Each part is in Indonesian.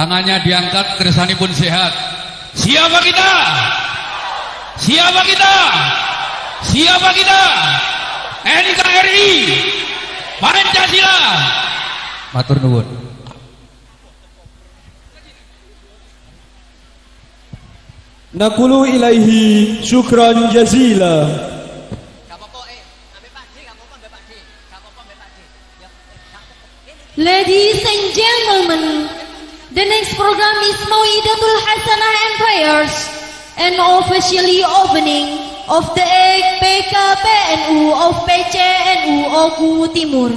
Tangannya diangkat, kersanipun sehat. Siapa kita? Siapa kita? Siapa kita? NKRI Pancasila. Matur nuwun. Nakulu ilaihi syukran jazila. Ladies and gentlemen, the next program is Mau'idatul Hasanah and Prayers and officially opening of the PKPNU of PCNU Oku Timur.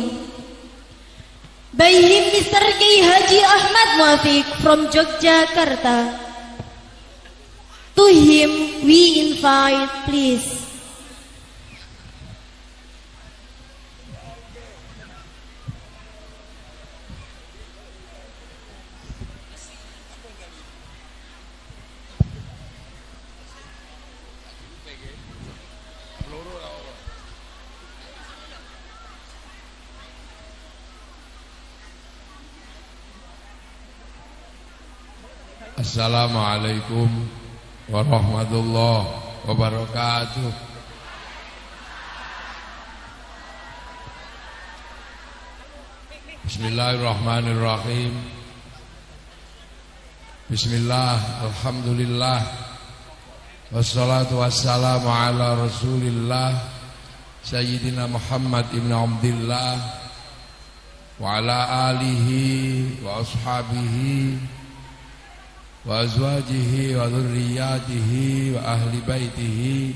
By him, Mr. K. Haji Ahmad Muafiq from Yogyakarta. To him, we invite, please. Assalamualaikum warahmatullahi wabarakatuh. Bismillahirrahmanirrahim. Bismillah, alhamdulillah, wassalatu wassalamu ala rasulillah Sayyidina Muhammad ibn Abdillah wa ala alihi wa ashabihi wa azwajihi wa dhurriyyatihi wa ahli baitihi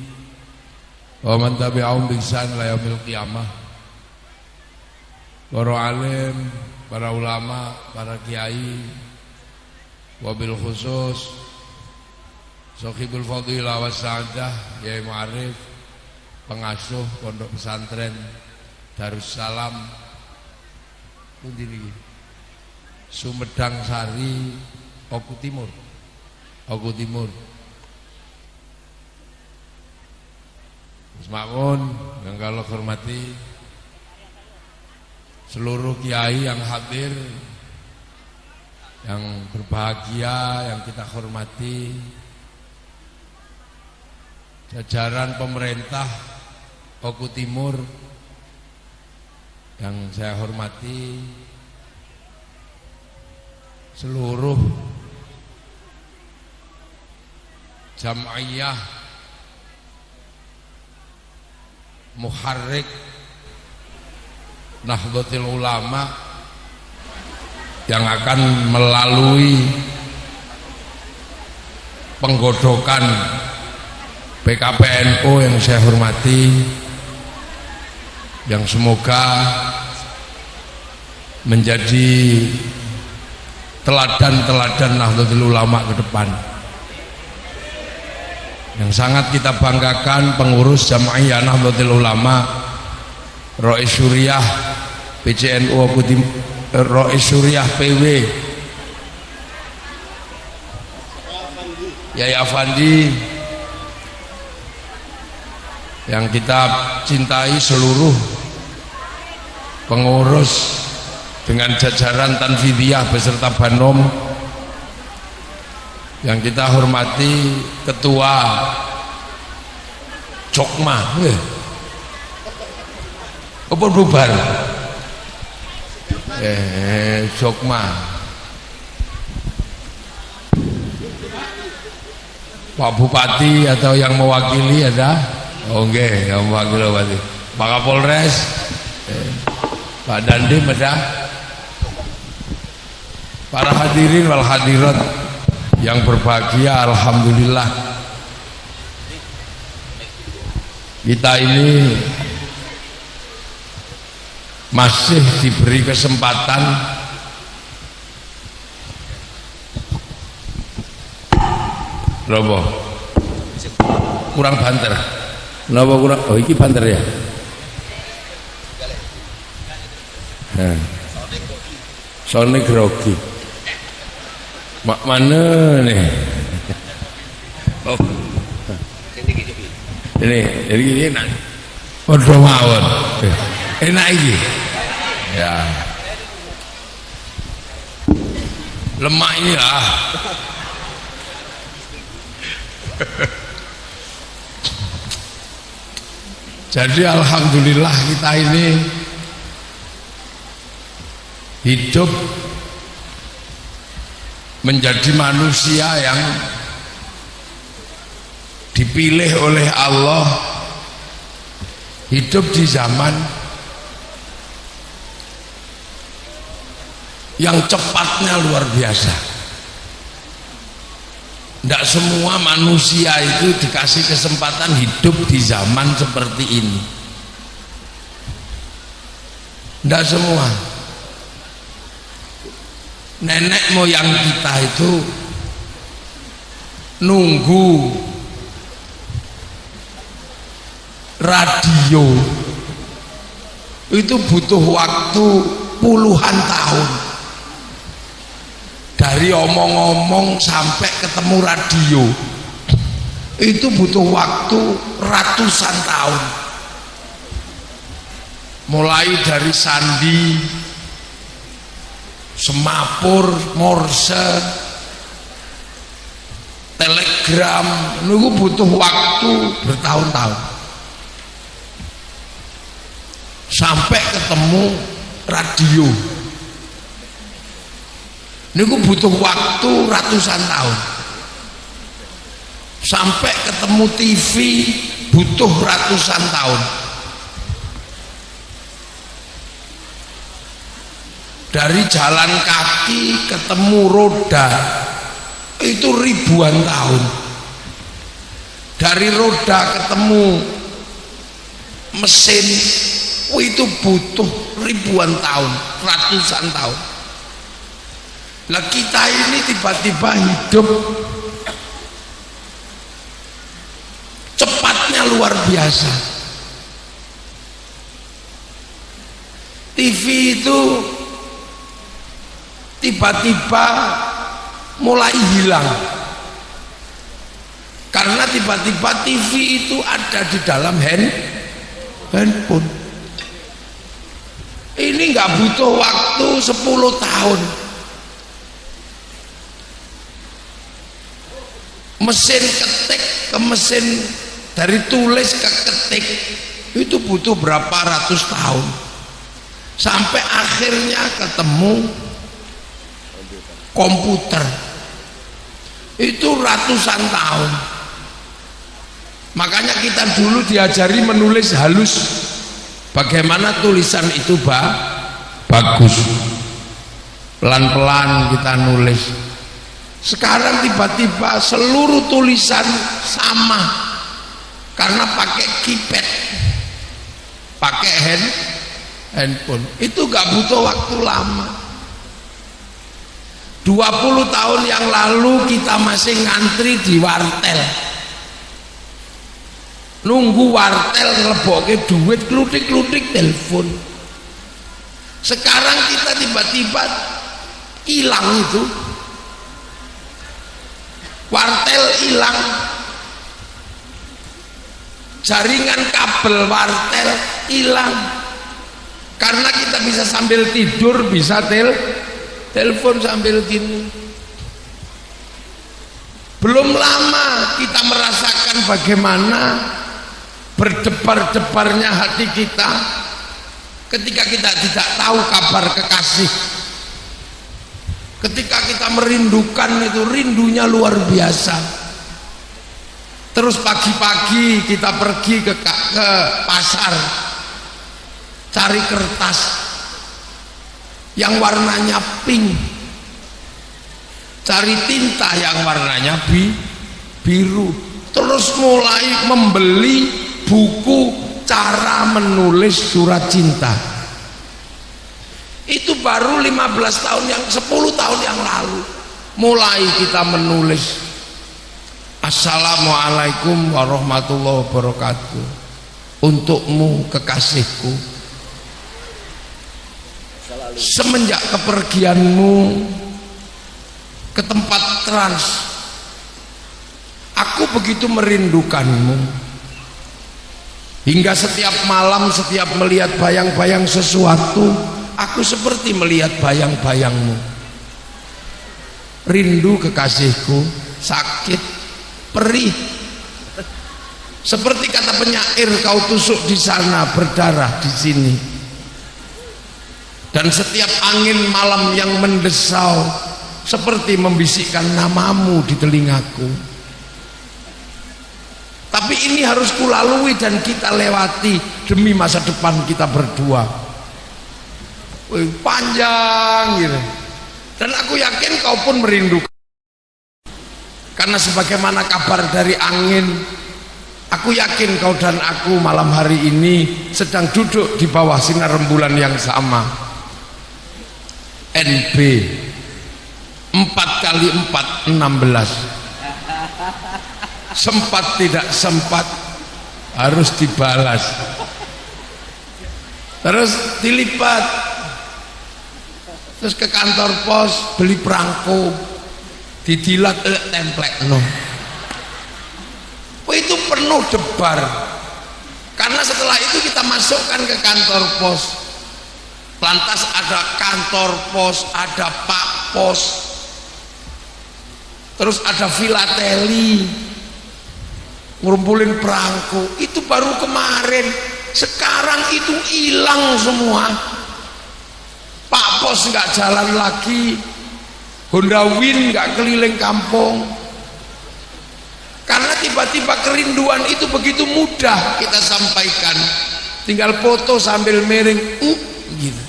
wa man tabi'ahum bi ihsan ila yaumil qiyamah. Para alim, para ulama, para kiai, wabil khusus Sohibul Fadilah wa Sa'adah Yai Ma'arif, pengasuh pondok pesantren Darussalam Sumedang Sari Oku Timur. Makmun yang kalau hormati seluruh kiai yang hadir, yang berbahagia, yang kita hormati, jajaran pemerintah Oku Timur yang saya hormati, seluruh Jam'iyah Muharrik Nahdlatul Ulama yang akan melalui penggodokan PKPNU yang saya hormati, yang semoga menjadi teladan-teladan Nahdlatul Ulama ke depan. Yang sangat kita banggakan pengurus Jam'iyah Nahdlatul Ulama, Rois Suriah PCNU Rois Suriah PW Yai Afandi, yang kita cintai seluruh pengurus dengan jajaran Tanfidiyah beserta Banom, yang kita hormati Ketua Jokma, apa bubar? Jokma, Pak Bupati atau yang mewakili ada? Oh enggak, yang mewakili Bupati. Pak Kapolres, Pak Dandim ada? Para hadirin wal hadirat yang berbahagia, alhamdulillah kita ini masih diberi kesempatan Robo kurang banter. Napa kurang? Oh iki banter ya. Sonic grogi. Mak mana nih? Oh. Ini enak. Padha mawon. Enak iki. Ya. lemak ini lah. Jadi alhamdulillah kita ini hidup menjadi manusia yang dipilih oleh Allah, hidup di zaman yang cepatnya luar biasa. Tidak semua manusia itu dikasih kesempatan hidup di zaman seperti ini. Tidak semua. Nenek moyang kita itu nunggu radio itu butuh waktu puluhan tahun. Dari omong-omong sampai ketemu radio itu butuh waktu ratusan tahun. Mulai dari sandi, semapur, morse, telegram, itu butuh waktu bertahun-tahun sampai ketemu radio. Niku butuh waktu ratusan tahun. Sampai ketemu TV butuh ratusan tahun. Dari jalan kaki ketemu roda itu ribuan tahun. Dari roda ketemu mesin itu butuh ribuan tahun, ratusan tahun. Lah kita ini tiba-tiba hidup cepatnya luar biasa. TV itu tiba-tiba mulai hilang karena tiba-tiba TV itu ada di dalam handphone. Ini nggak butuh waktu 10 tahun. Mesin ketik ke mesin, dari tulis ke ketik itu butuh berapa ratus tahun sampai akhirnya ketemu komputer itu ratusan tahun. Makanya kita dulu diajari menulis halus, bagaimana tulisan itu bagus, pelan-pelan kita nulis. Sekarang tiba-tiba seluruh tulisan sama karena pakai keypad, pakai handphone. Itu gak butuh waktu lama. 20 tahun yang lalu kita masih ngantri di wartel, nunggu wartel ngelebokke duit, klutik-klutik telepon. Sekarang kita tiba-tiba hilang itu, wartel hilang, jaringan kabel wartel hilang, karena kita bisa sambil tidur, bisa telepon sambil gini. Belum lama kita merasakan bagaimana berdebar-debarnya hati kita ketika kita tidak tahu kabar kekasih. Ketika kita merindukan itu, rindunya luar biasa. Terus pagi-pagi kita pergi ke pasar cari kertas yang warnanya pink, cari tinta yang warnanya biru, terus mulai membeli buku cara menulis surat cinta. Itu baru 15 tahun, yang 10 tahun yang lalu mulai kita menulis Assalamualaikum warahmatullahi wabarakatuh, untukmu kekasihku, semenjak kepergianmu ke tempat trans aku begitu merindukanmu, hingga setiap malam setiap melihat bayang-bayang sesuatu aku seperti melihat bayang-bayangmu. rindu kekasihku, sakit, perih. Seperti kata penyair, kau tusuk di sana, berdarah di sini. Dan setiap angin malam yang mendesau seperti membisikkan namamu di telingaku. Tapi ini harus kulalui dan kita lewati demi masa depan kita berdua. Wih, panjang gitu. Dan aku yakin kau pun merindukan. Karena sebagaimana kabar dari angin, aku yakin kau dan aku malam hari ini sedang duduk di bawah sinar rembulan yang sama. NB 4 kali 4 16. Sempat tidak sempat harus dibalas. Terus dilipat. Terus ke kantor pos beli perangko, didilat templek no. Oh, itu penuh debar. Karena setelah itu kita masukkan ke kantor pos. Lantas ada kantor pos, ada pak pos, terus ada filateli, ngumpulin perangko. Itu baru kemarin. Sekarang itu hilang semua. Pak pos nggak jalan lagi, Honda Win nggak keliling kampung. Karena tiba-tiba kerinduan itu begitu mudah kita sampaikan. Tinggal foto sambil miring, gitu.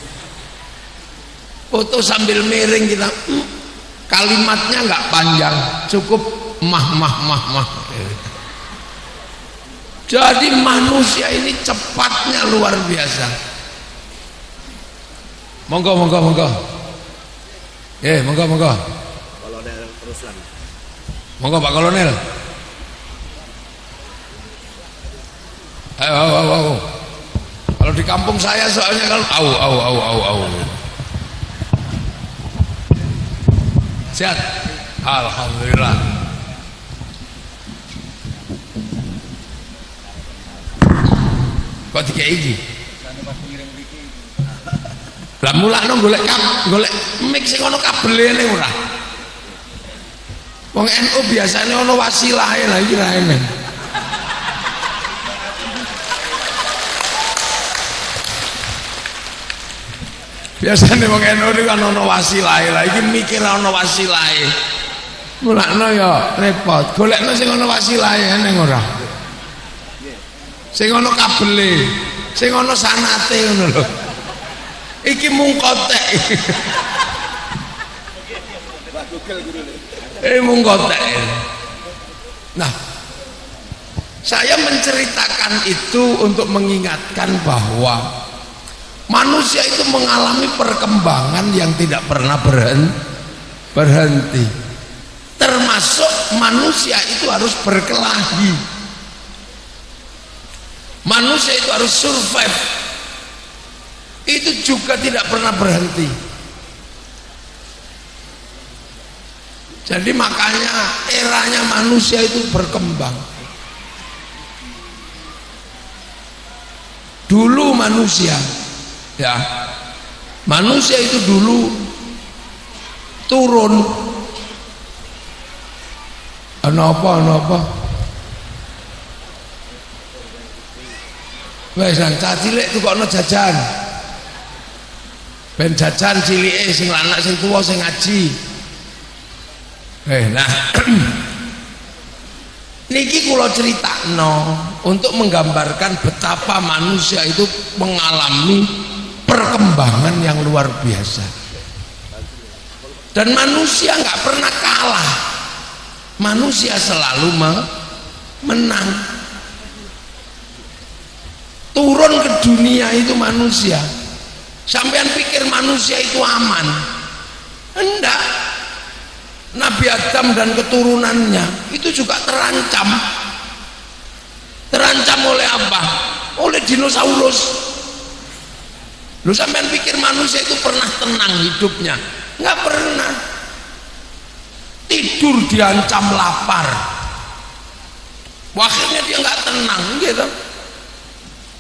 Foto sambil miring kita, kalimatnya nggak panjang, cukup mah. Jadi manusia ini cepatnya luar biasa. Monggo. Monggo. Kolonel Ruslan. Monggo Pak Kolonel. Ayo. Kalau di kampung saya soalnya kalau au. Sehat. Alhamdulillah. Kok tiga iki? Lah mulakno golek mic sing ana kabelene ora. Wong NU biasane ana wasilahe, lah iki ra enek. Biasane wong NU iki kan ana wasilahe, lah iki mikir ana wasilahe. Mulakno ya repot. Golekno sing ana wasilahe eneng ora? Sing ana kabele, sing ana sanate ngono lho. Iki mung kotek. Mung kotek. Nah, saya menceritakan itu untuk mengingatkan bahwa manusia itu mengalami perkembangan yang tidak pernah berhenti. Termasuk manusia itu harus berkelahi. Manusia itu harus survive. Itu juga tidak pernah berhenti. Jadi makanya eranya manusia itu berkembang. Dulu manusia itu dulu turun. Apa? Wes nang cilik tukokno jajan. Ben jajan cilike sing lanang sing tuwa sing ngaji. Nah niki kula critakno untuk menggambarkan betapa manusia itu mengalami perkembangan yang luar biasa. Dan manusia nggak pernah kalah. Manusia selalu menang. Turun ke dunia itu manusia. Sampean pikir manusia itu aman? Enggak. Nabi Adam dan keturunannya itu juga terancam. Terancam oleh apa? Oleh dinosaurus. Lu sampean pikir manusia itu pernah tenang hidupnya? Enggak pernah. Tidur diancam lapar. Akhirnya dia enggak tenang gitu.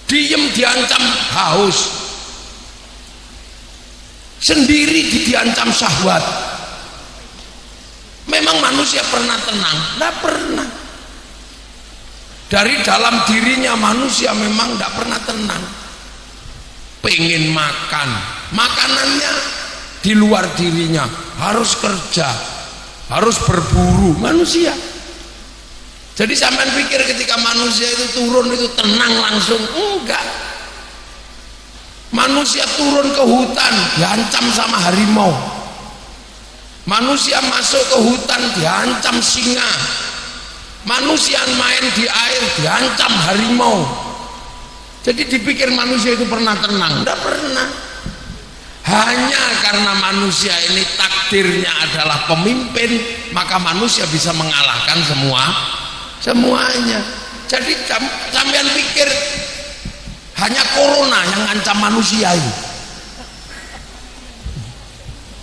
Diem diancam haus. Sendiri diancam syahwat. Memang manusia pernah tenang? Tidak pernah. Dari dalam dirinya manusia memang tidak pernah tenang. Pengen makan, makanannya di luar dirinya, harus kerja, harus berburu manusia. Jadi sampean pikir ketika manusia itu turun itu tenang langsung? Enggak. Manusia turun ke hutan diancam sama harimau. Manusia masuk ke hutan diancam singa. Manusia main di air diancam harimau. Jadi dipikir manusia itu pernah tenang? Tidak pernah. Hanya karena manusia ini takdirnya adalah pemimpin, maka manusia bisa mengalahkan semuanya. Jadi sampean pikir hanya corona yang ngancam manusia ini?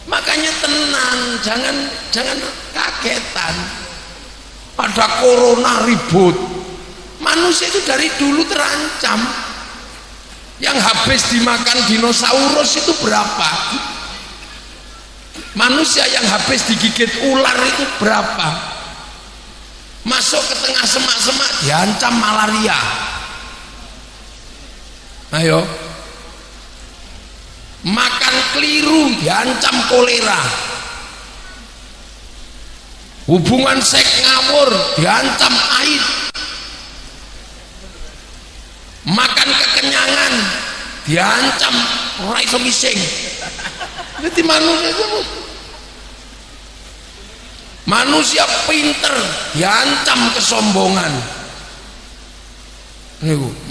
Makanya tenang, jangan kagetan. Pada corona ribut, manusia itu dari dulu terancam. Yang habis dimakan dinosaurus itu berapa? Manusia yang habis digigit ular itu berapa? Masuk ke tengah semak-semak diancam malaria. Ayo, makan keliru diancam kolera. Hubungan seks ngawur diancam AIDS. Makan kekenyangan diancam ora iso ngising. Jadi manusia pinter diancam kesombongan.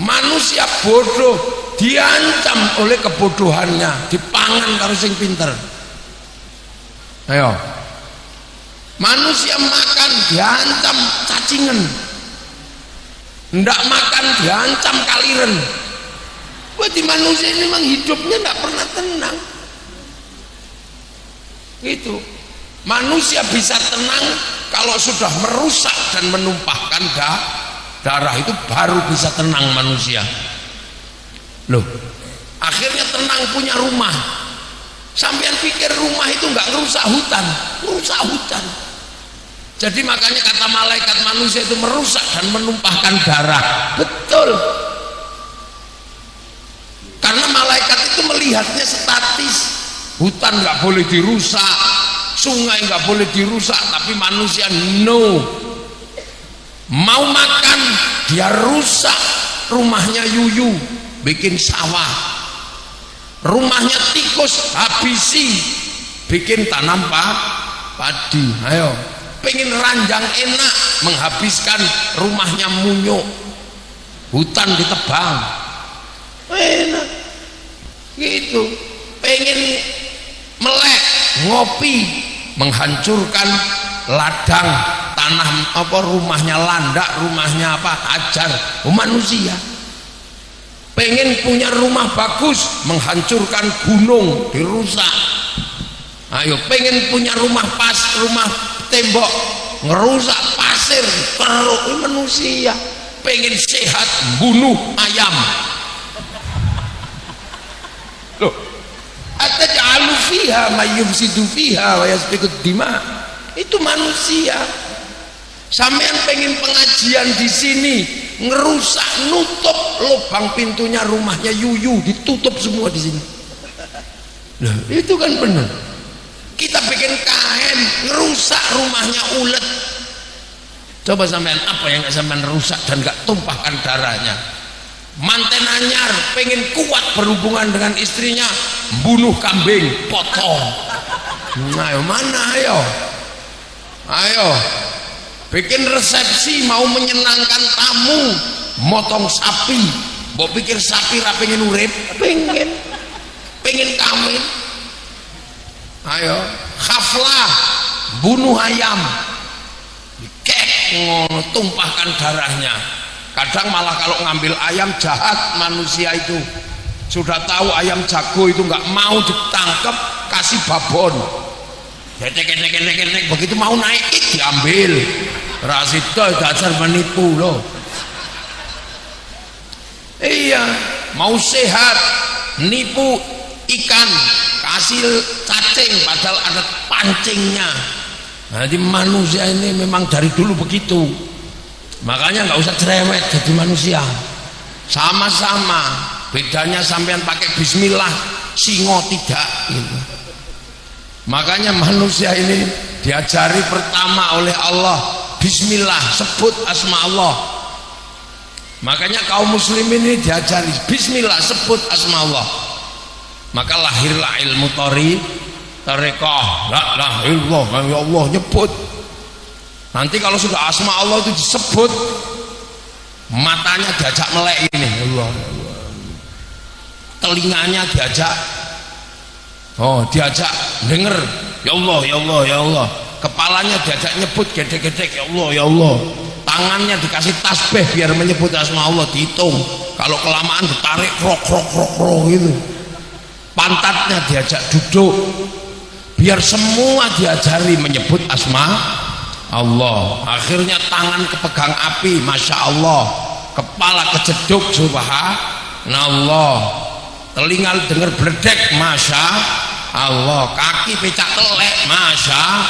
Manusia bodoh diancam oleh kebodohannya, dipangan karo sing pinter. Ayo, manusia makan diancam cacingan, ndak makan diancam kaliren. Berarti manusia ini memang hidupnya ndak pernah tenang. Gitu. Manusia bisa tenang kalau sudah merusak dan menumpahkan darah, itu baru bisa tenang manusia. Loh, akhirnya tenang punya rumah. Sampean pikir rumah itu nggak ngerusak hutan? Merusak hutan. Jadi makanya kata malaikat manusia itu merusak dan menumpahkan darah. Betul. Karena malaikat itu melihatnya statis. Hutan nggak boleh dirusak, sungai nggak boleh dirusak, tapi manusia no. Mau makan dia rusak rumahnya yuyu, bikin sawah. Rumahnya tikus habisi, bikin tanam padi. Ayo, pengen ranjang enak, menghabiskan rumahnya munyuk, hutan ditebang. Enak gitu. Pengen melek ngopi, menghancurkan ladang tanah apa, rumahnya landak, rumahnya apa, ajar. Manusia pengen punya rumah bagus, menghancurkan gunung, dirusak. Ayo, pengen punya rumah rumah tembok, ngerusak pasir, keruk. Manusia pengen sehat, bunuh ayam. Loh, ataj'alu fiha may yufsidu fiha wa yasfikud dima. Itu manusia. Sampean pengen pengajian di sini, ngerusak, nutup lubang pintunya rumahnya yuyu, ditutup semua di sini. Nah, itu kan benar. Kita bikin kain, ngerusak rumahnya ulet. Coba sampean apa yang sampean rusak dan gak tumpahkan darahnya? Manten anyar pengen kuat berhubungan dengan istrinya, bunuh kambing, potong. Nah, mana ayo? Ayo. Bikin resepsi mau menyenangkan tamu, motong sapi. Mbok pikir sapi ra pengen urip? Pengen kawin. Ayo, khaflah, bunuh ayam. Kek ngono, tumpahkan darahnya. Kadang malah kalau ngambil ayam jahat manusia itu. Sudah tahu ayam jago itu nggak mau ditangkap, kasih babon. Ketek begitu mau naik diambil. Rasito dasar menipu loh. Iya, mau sehat nipu ikan, kasih cacing padahal ada pancingnya. Jadi manusia ini memang dari dulu begitu. Makanya nggak usah cerewet jadi manusia. Sama-sama. Bedanya sampean pakai bismillah, singo tidak gitu. Makanya manusia ini diajari pertama oleh Allah, bismillah, sebut asma Allah. Makanya kaum muslimin ini diajari bismillah, sebut asma Allah. Maka lahirlah ilmu tarekah, la ilaha illallah, ya Allah, nyebut. Nanti kalau sudah asma Allah itu disebut, matanya diajak melek ini, Allah, telinganya diajak, diajak denger, ya Allah, ya Allah, ya Allah. Kepalanya diajak nyebut gedek-gedek, ya Allah, ya Allah. Tangannya dikasih tasbih biar menyebut asma Allah, dihitung. Kalau kelamaan ditarik krok gitu. Pantatnya diajak duduk, biar semua diajari menyebut asma Allah. Akhirnya tangan kepegang api, masya Allah. Kepala kejeduk, subhanallah. Telinga dengar bledek, masya Allah. Kaki pecah telek, masya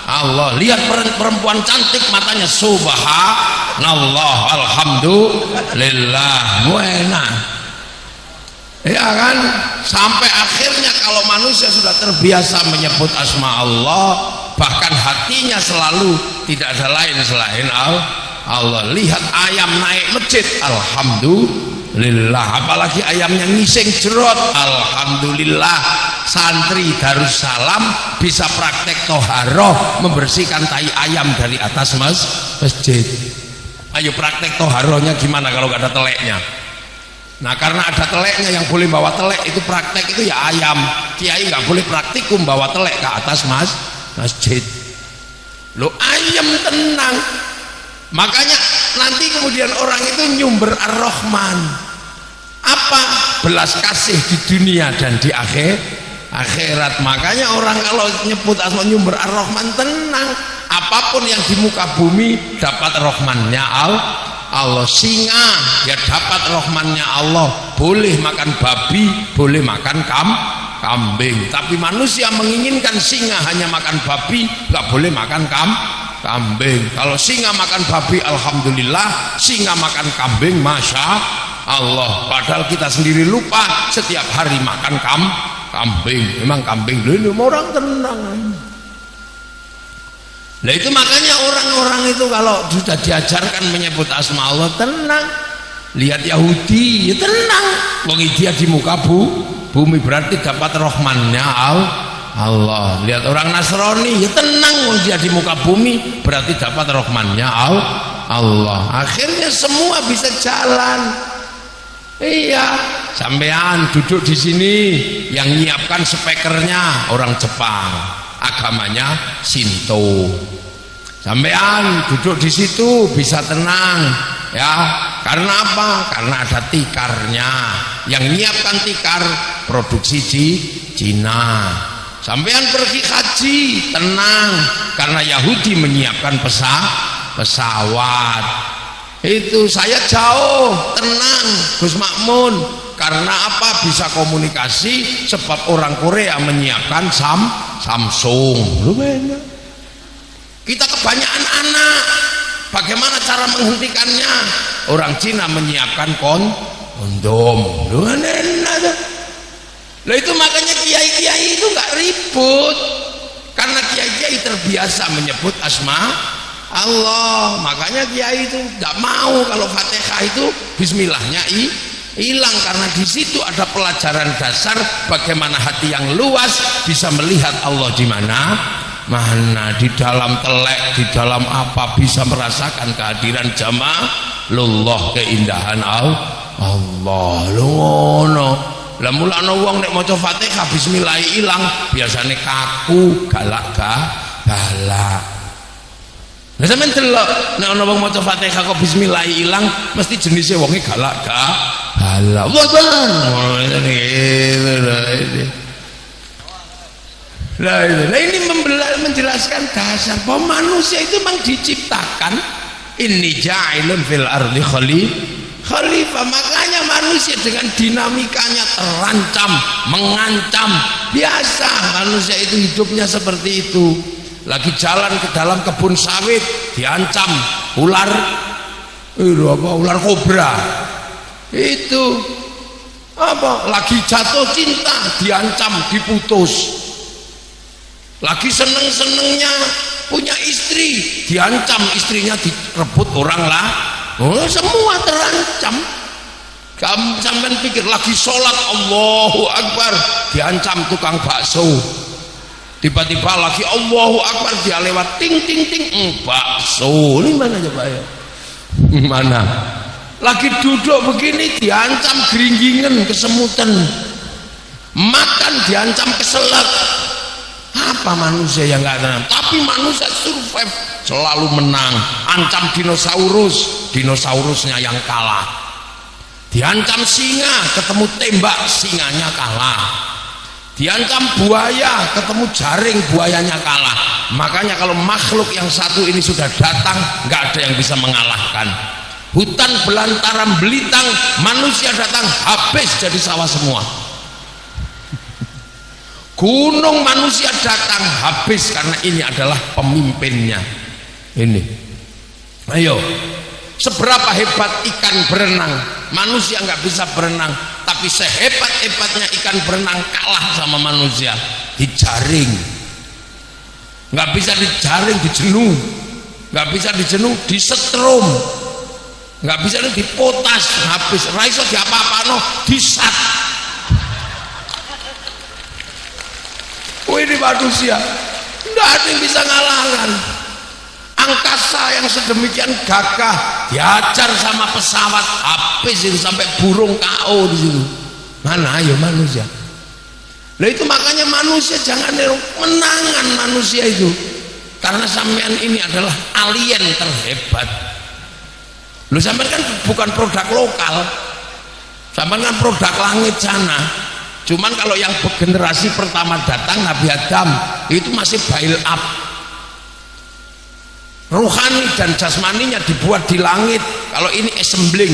Allah. Lihat perempuan cantik, matanya subhanallah, alhamdulillah, enak. Ya kan, sampai akhirnya kalau manusia sudah terbiasa menyebut asma Allah, bahkan hatinya selalu tidak ada lain selain Allah. Lihat ayam naik masjid, alhamdulillah. Apalagi ayamnya ngising jerot, alhamdulillah. Santri Darussalam bisa praktek toharoh, membersihkan tai ayam dari atas masjid. Ayo praktek toharohnya gimana kalau gak ada teleknya? Nah, karena ada teleknya, yang boleh bawa telek itu praktek itu ya ayam. Kiai nggak boleh praktikum bawa telek ke atas masjid. Lo ayam tenang. Makanya nanti kemudian orang itu nyumber Ar-Rahman. Apa? Belas kasih di dunia dan di akhirat. Makanya orang kalau nyebut asma nyumber Ar-Rahman tenang. Apapun yang di muka bumi dapat Rahmannya Allah. Singa ya dapat rahmannya Allah. Boleh makan babi, boleh makan kambing. Tapi manusia menginginkan singa hanya makan babi, nggak boleh makan kambing. Kalau singa makan babi, alhamdulillah. Singa makan kambing, masya Allah. Padahal kita sendiri lupa setiap hari makan kambing. Memang kambing dulu orang tenang. Nah itu makanya orang-orang itu kalau sudah diajarkan menyebut asma Allah tenang. Lihat Yahudi ya tenang, wong dia di muka bumi berarti dapat rahmannya Allah. Lihat orang Nasrani ya tenang, wong dia di muka bumi berarti dapat rahmannya Allah. Akhirnya semua bisa jalan. Iya, sampean duduk di sini, yang nyiapkan speakernya orang Jepang, agamanya Shinto. Sampean duduk di situ bisa tenang, ya. Karena apa? Karena ada tikarnya. Yang nyiapkan tikar produksi Cina. Sampean pergi haji tenang, karena Yahudi menyiapkan pesawat. Itu saya jauh tenang, Gus Makmun. Karena apa? Bisa komunikasi, sebab orang Korea menyiapkan Samsung. Lu benar. Kita kebanyakan anak, bagaimana cara menghentikannya? Orang Cina menyiapkan kondom. Lu enak. Lah itu makanya kiai-kiai itu nggak ribut, karena kiai-kiai terbiasa menyebut asma Allah. Makanya kiai itu nggak mau kalau Fatihah itu bismillahnya hilang, karena di situ ada pelajaran dasar bagaimana hati yang luas bisa melihat Allah di mana, di dalam telek, di dalam apa, bisa merasakan kehadiran jamaalullah, keindahan Allah. Lho ngono. Lah mulane wong nek maca Fatihah bismillah ilang, biasane kaku, galak. Lah sampeyan delok nek ana wong maca Fatihah kok bismillah ilang, mesti jenise wonge galak. Lah ini menjelaskan dasar bahwa manusia itu memang diciptakan inni ja'ilun fil ardi khalifah. Makanya manusia dengan dinamikanya terancam, mengancam. Biasa manusia itu hidupnya seperti itu. lagi jalan ke dalam kebun sawit diancam ular ular kobra. Itu apa, lagi jatuh cinta diancam diputus, lagi seneng-senengnya punya istri diancam istrinya direbut orang lah. Semua terancam. Kamu sampai pikir lagi sholat Allahu Akbar diancam tukang bakso, tiba-tiba lagi Allahu Akbar dia lewat ting ting ting bakso. Ini mana coba ya? Mana? Lagi duduk begini diancam geringgingan kesemutan, makan diancam keselak. Apa manusia yang nggak ada? Tapi manusia survive, selalu menang. Ancam dinosaurusnya yang kalah. Diancam singa, ketemu tembak singanya kalah. Diancam buaya, ketemu jaring buayanya kalah. Makanya kalau makhluk yang satu ini sudah datang, nggak ada yang bisa mengalahkan. Hutan belantara belitang, manusia datang habis jadi sawah semua. Gunung manusia datang habis karena ini adalah pemimpinnya. Ini, ayo, seberapa hebat ikan berenang, manusia nggak bisa berenang, tapi sehebat-hebatnya ikan berenang kalah sama manusia. Dijaring, nggak bisa dijaring, dijenuh, nggak bisa dijenuh, disetrum, nggak bisa dipotas, habis. Raiso diapa-apano, disat. Ini manusia nggak ada yang bisa ngalahkan. Angkasa yang sedemikian gagah diajar sama pesawat habis itu, sampai burung KO di situ. Mana ayo manusia? Nah itu makanya manusia jangan menangan manusia itu, karena sampean ini adalah alien terhebat. Lu sampean kan bukan produk lokal, sampean kan produk langit sana. Cuman kalau yang generasi pertama datang Nabi Adam itu masih bail up, rohani dan jasmaninya dibuat di langit. Kalau ini assembling,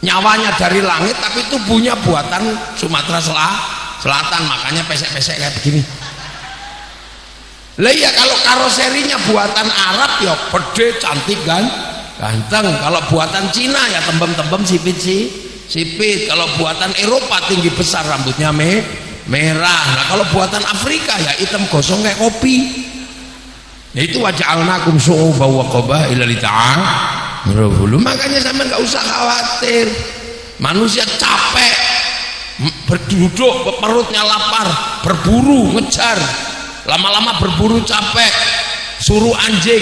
nyawanya dari langit tapi tubuhnya buatan Sumatera Selatan, makanya pesek-pesek kayak begini. Lah ya kalau karoserinya buatan Arab ya gede cantik kan, ganteng. Kalau buatan Cina ya tembem-tembem sipit. Kalau buatan Eropa tinggi besar, rambutnya merah. Nah kalau buatan Afrika ya hitam gosong kayak kopi. Nah itu waja'alnakum syu'uban wa qabaila lita'arafu. Makanya sampean nggak usah khawatir. Manusia capek berduduk, perutnya lapar, berburu ngejar, lama-lama berburu capek, suruh anjing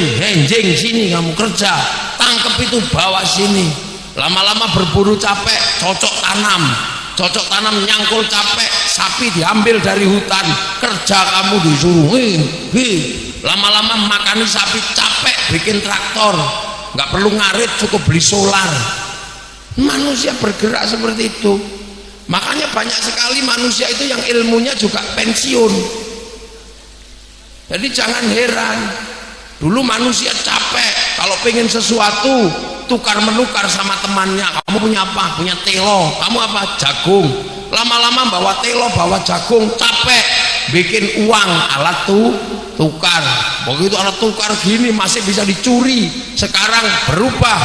sini kamu kerja, tangkep itu bawa sini. Lama-lama berburu capek, cocok tanam nyangkul capek, sapi diambil dari hutan, kerja kamu disuruh lama-lama makani sapi capek, bikin traktor, nggak perlu ngarit, cukup beli solar. Manusia bergerak seperti itu. Makanya banyak sekali manusia itu yang ilmunya juga pensiun. Jadi jangan heran, dulu manusia capek kalau pengen sesuatu tukar menukar sama temannya. Kamu punya apa? Punya telo. Kamu apa? Jagung. Lama-lama bawa telo, bawa jagung, capek bikin uang, alat tukar. Begitu alat tukar gini masih bisa dicuri. Sekarang berubah,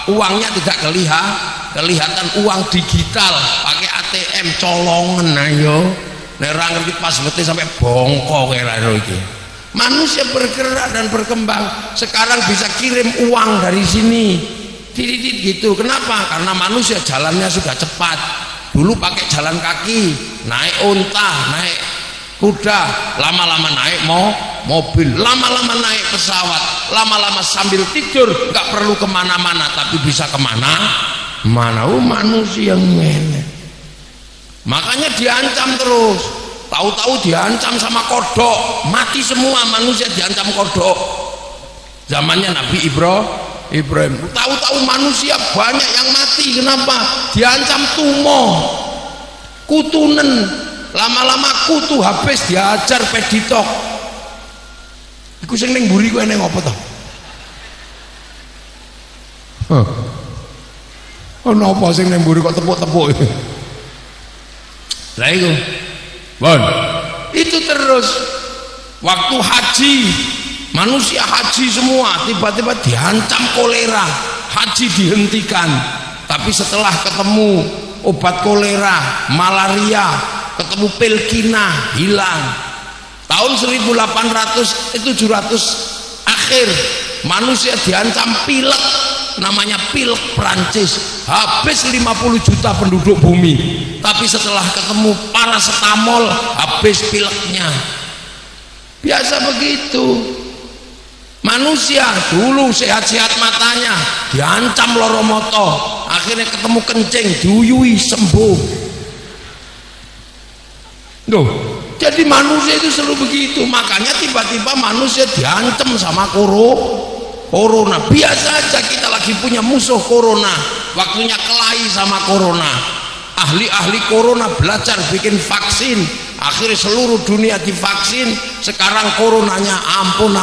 uangnya tidak kelihatan, uang digital pakai ATM colongan. Ayo nerang ngerti pas betul sampai bongkok kayak gitu. Manusia bergerak dan berkembang. Sekarang bisa kirim uang dari sini, titit gitu. Kenapa? Karena manusia jalannya sudah cepat. Dulu pakai jalan kaki, naik unta, naik kuda, lama-lama naik mobil, lama-lama naik pesawat, lama-lama sambil tidur, nggak perlu kemana-mana, tapi bisa kemana-mana. Manusia yang melek. Makanya diancam terus. Tahu-tahu diancam sama kodok, mati semua manusia diancam kodok. Zamannya Nabi Ibrahim. Tahu-tahu manusia banyak yang mati. Kenapa? Diancam tumo, kutunen. Lama-lama kutu habis diajar peditok. Iku sing ning mburi kowe ning apa to? Ono apa sing ning mburi kok tepuk-tepuk? Lah iku. Bon. Itu terus Waktu haji, manusia haji semua tiba-tiba diancam kolera, haji dihentikan. Tapi setelah ketemu obat kolera, malaria, ketemu pil kina, hilang. Tahun 1800 700 akhir, manusia diancam pilek, namanya pilek Prancis, habis 50 juta penduduk bumi. Tapi setelah ketemu paracetamol, habis pileknya. Biasa begitu. Manusia dulu sehat-sehat matanya, diancam loromoto, akhirnya ketemu kencing, diuyui, sembuh. Duh, jadi manusia itu selalu begitu. Makanya tiba-tiba manusia diancam sama corona. Biasa aja kita lagi punya musuh corona, waktunya kelahi sama corona. Ahli-ahli corona belajar bikin vaksin, akhirnya seluruh dunia divaksin. Sekarang coronanya ampun.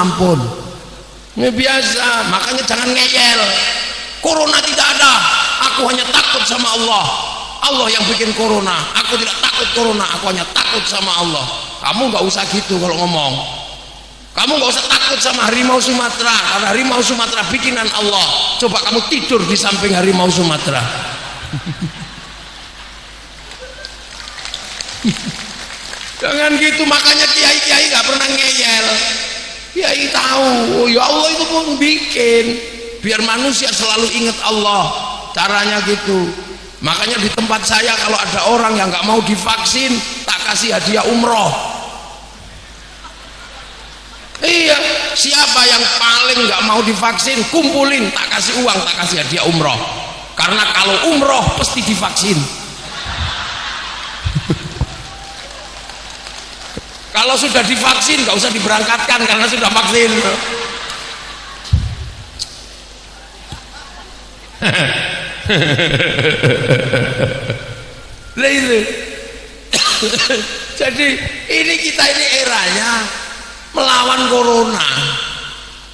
Ini biasa, makanya jangan ngeyel. Corona tidak ada, aku hanya takut sama Allah. Allah yang bikin corona, aku tidak takut corona, aku hanya takut sama Allah. Kamu nggak usah gitu kalau ngomong. Kamu nggak usah takut sama harimau Sumatera, karena harimau Sumatera bikinan Allah. Coba kamu tidur di samping harimau Sumatera. Jangan gitu, makanya kiai-kiai nggak pernah ngeyel. Kiai tahu, oh ya Allah itu pun bikin biar manusia selalu ingat Allah. Caranya gitu. Makanya di tempat saya kalau ada orang yang nggak mau divaksin, tak kasih hadiah umroh. Iya, siapa yang paling nggak mau divaksin, kumpulin, tak kasih uang, tak kasih hadiah umroh. Karena kalau umroh pasti divaksin. Kalau sudah divaksin nggak usah diberangkatkan karena sudah vaksin. Jadi ini kita ini eranya melawan corona.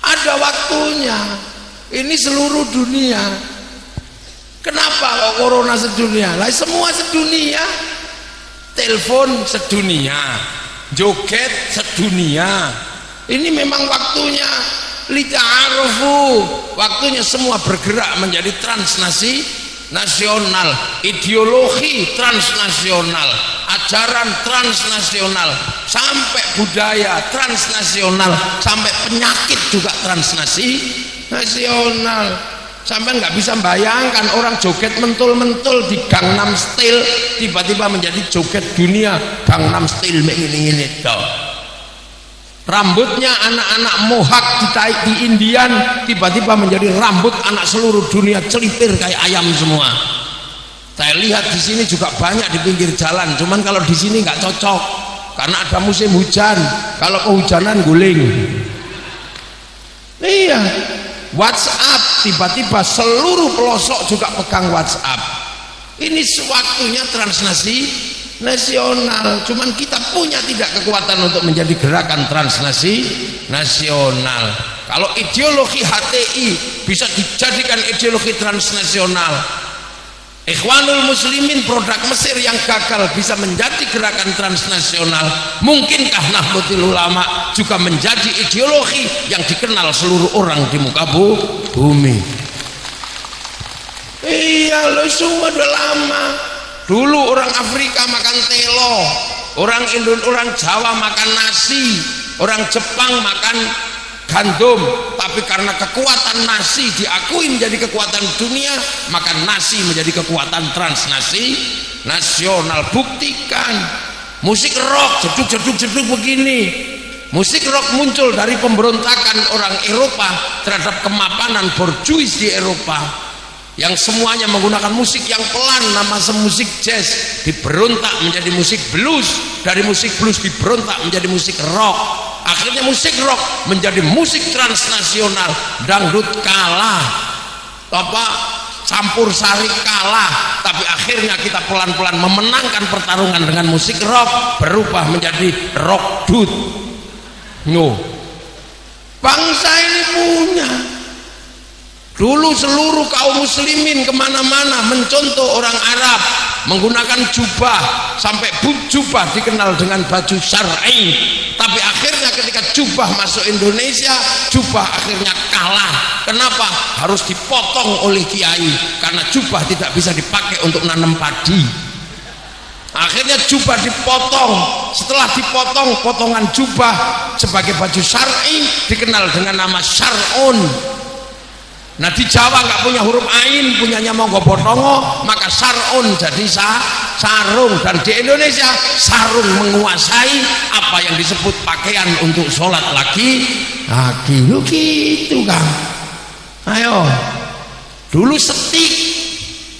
Ada waktunya. Ini seluruh dunia. Kenapa kok corona sedunia? Lah semua sedunia. Telepon sedunia, joget sedunia. Ini memang waktunya lita'arufu, waktunya semua bergerak menjadi transnasional, ideologi transnasional, ajaran transnasional, sampai budaya transnasional, sampai penyakit juga transnasional. Sampai nggak bisa bayangkan orang joget mentul-mentul di Gangnam Style tiba-tiba menjadi joget dunia Gangnam Style ini toh. Rambutnya anak-anak Mohawk di Indian tiba-tiba menjadi rambut anak seluruh dunia, celipir kayak ayam semua. Saya lihat di sini juga banyak di pinggir jalan, cuman kalau di sini nggak cocok karena ada musim hujan. Kalau kehujanan guling. Iya. WhatsApp tiba-tiba seluruh pelosok juga pegang WhatsApp. Ini waktunya transnasional. Cuman kita punya tidak kekuatan untuk menjadi gerakan transnasional. Kalau ideologi HTI bisa dijadikan ideologi transnasional, Ikhwanul Muslimin produk Mesir yang gagal bisa menjadi gerakan transnasional. Mungkinkah Nahdlatul Ulama juga menjadi ideologi yang dikenal seluruh orang di muka bumi? Iya, lo semua udah lama. Dulu orang Afrika makan telo, orang Jawa makan nasi, orang Jepang makan gandum. Tapi karena kekuatan nasi diakui menjadi kekuatan dunia, maka nasi menjadi kekuatan transnasional. Buktikan musik rock jeduk begini. Musik rock muncul dari pemberontakan orang Eropa terhadap kemapanan borjuis di Eropa, yang semuanya menggunakan musik yang pelan, nama musik jazz diberontak menjadi musik blues, dari musik blues diberontak menjadi musik rock. Akhirnya musik rock menjadi musik transnasional. Dangdut kalah, campur sari kalah, tapi akhirnya kita pelan-pelan memenangkan pertarungan dengan musik rock, berubah menjadi rock dut. No, bangsa ini punya Dulu seluruh kaum muslimin kemana-mana mencontoh orang Arab menggunakan jubah, sampai jubah dikenal dengan baju syar'i. Tapi akhirnya ketika jubah masuk Indonesia, jubah akhirnya kalah. Kenapa? Harus dipotong oleh kiai, karena jubah tidak bisa dipakai untuk nanam padi. Akhirnya jubah dipotong. Setelah dipotong, potongan jubah sebagai baju syar'i dikenal dengan nama syar'un. Nah di Jawa nggak punya huruf ain, punyanya Monggo Botongo, maka sarun jadi sarung. Dan di Indonesia sarung menguasai apa yang disebut pakaian untuk sholat laki. Lu gitu Kang. Ayo, dulu steak,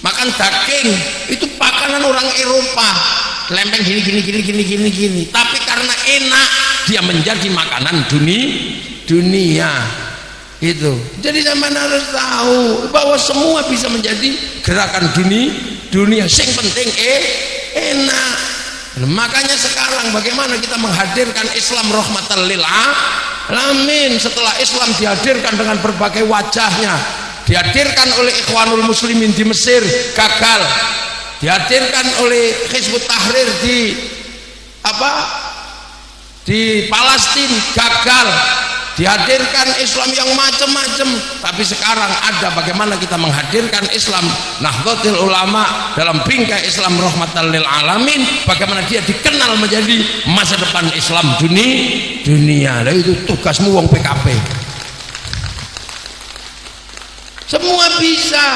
makan daging itu makanan orang Eropa, lempeng gini. Tapi karena enak dia menjadi makanan dunia. Gitu. Jadi zaman harus tahu bahwa semua bisa menjadi gerakan dunia. Yang penting enak. Makanya sekarang bagaimana kita menghadirkan Islam rahmatan lil alamin. Setelah Islam dihadirkan dengan berbagai wajahnya, dihadirkan oleh Ikhwanul Muslimin di Mesir, gagal. Dihadirkan oleh Hizbut Tahrir di Palestina, gagal. Dihadirkan Islam yang macam-macam. Tapi sekarang ada bagaimana kita menghadirkan Islam Nahdlatul Ulama dalam bingkai Islam rahmatan lil alamin, bagaimana dia dikenal menjadi masa depan Islam dunia. Lah itu tugasmu wong PKP. Semua bisa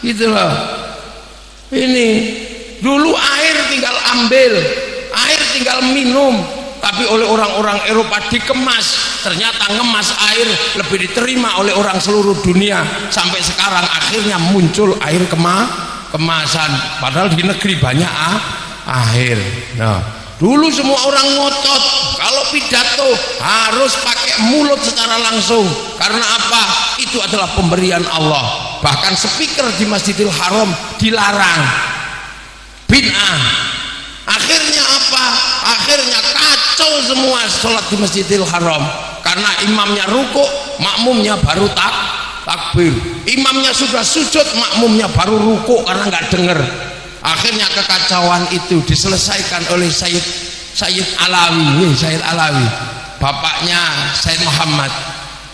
gitu loh. Ini dulu air tinggal ambil, air tinggal minum, tapi oleh orang-orang Eropa dikemas. Ternyata ngemas air lebih diterima oleh orang seluruh dunia. Sampai sekarang akhirnya muncul air kemasan, padahal di negeri banyak air. Nah, dulu semua orang ngotot kalau pidato harus pakai mulut secara langsung. Karena apa? Itu adalah pemberian Allah. Bahkan speaker di Masjidil Haram dilarang, bid'ah. Akhirnya apa? Akhirnya kacau semua sholat di Masjidil Haram, karena imamnya rukuk, makmumnya baru takbir. Imamnya sudah sujud, makmumnya baru rukuk karena nggak dengar. Akhirnya kekacauan itu diselesaikan oleh Sayyid Alawi, bapaknya Sayyid Muhammad.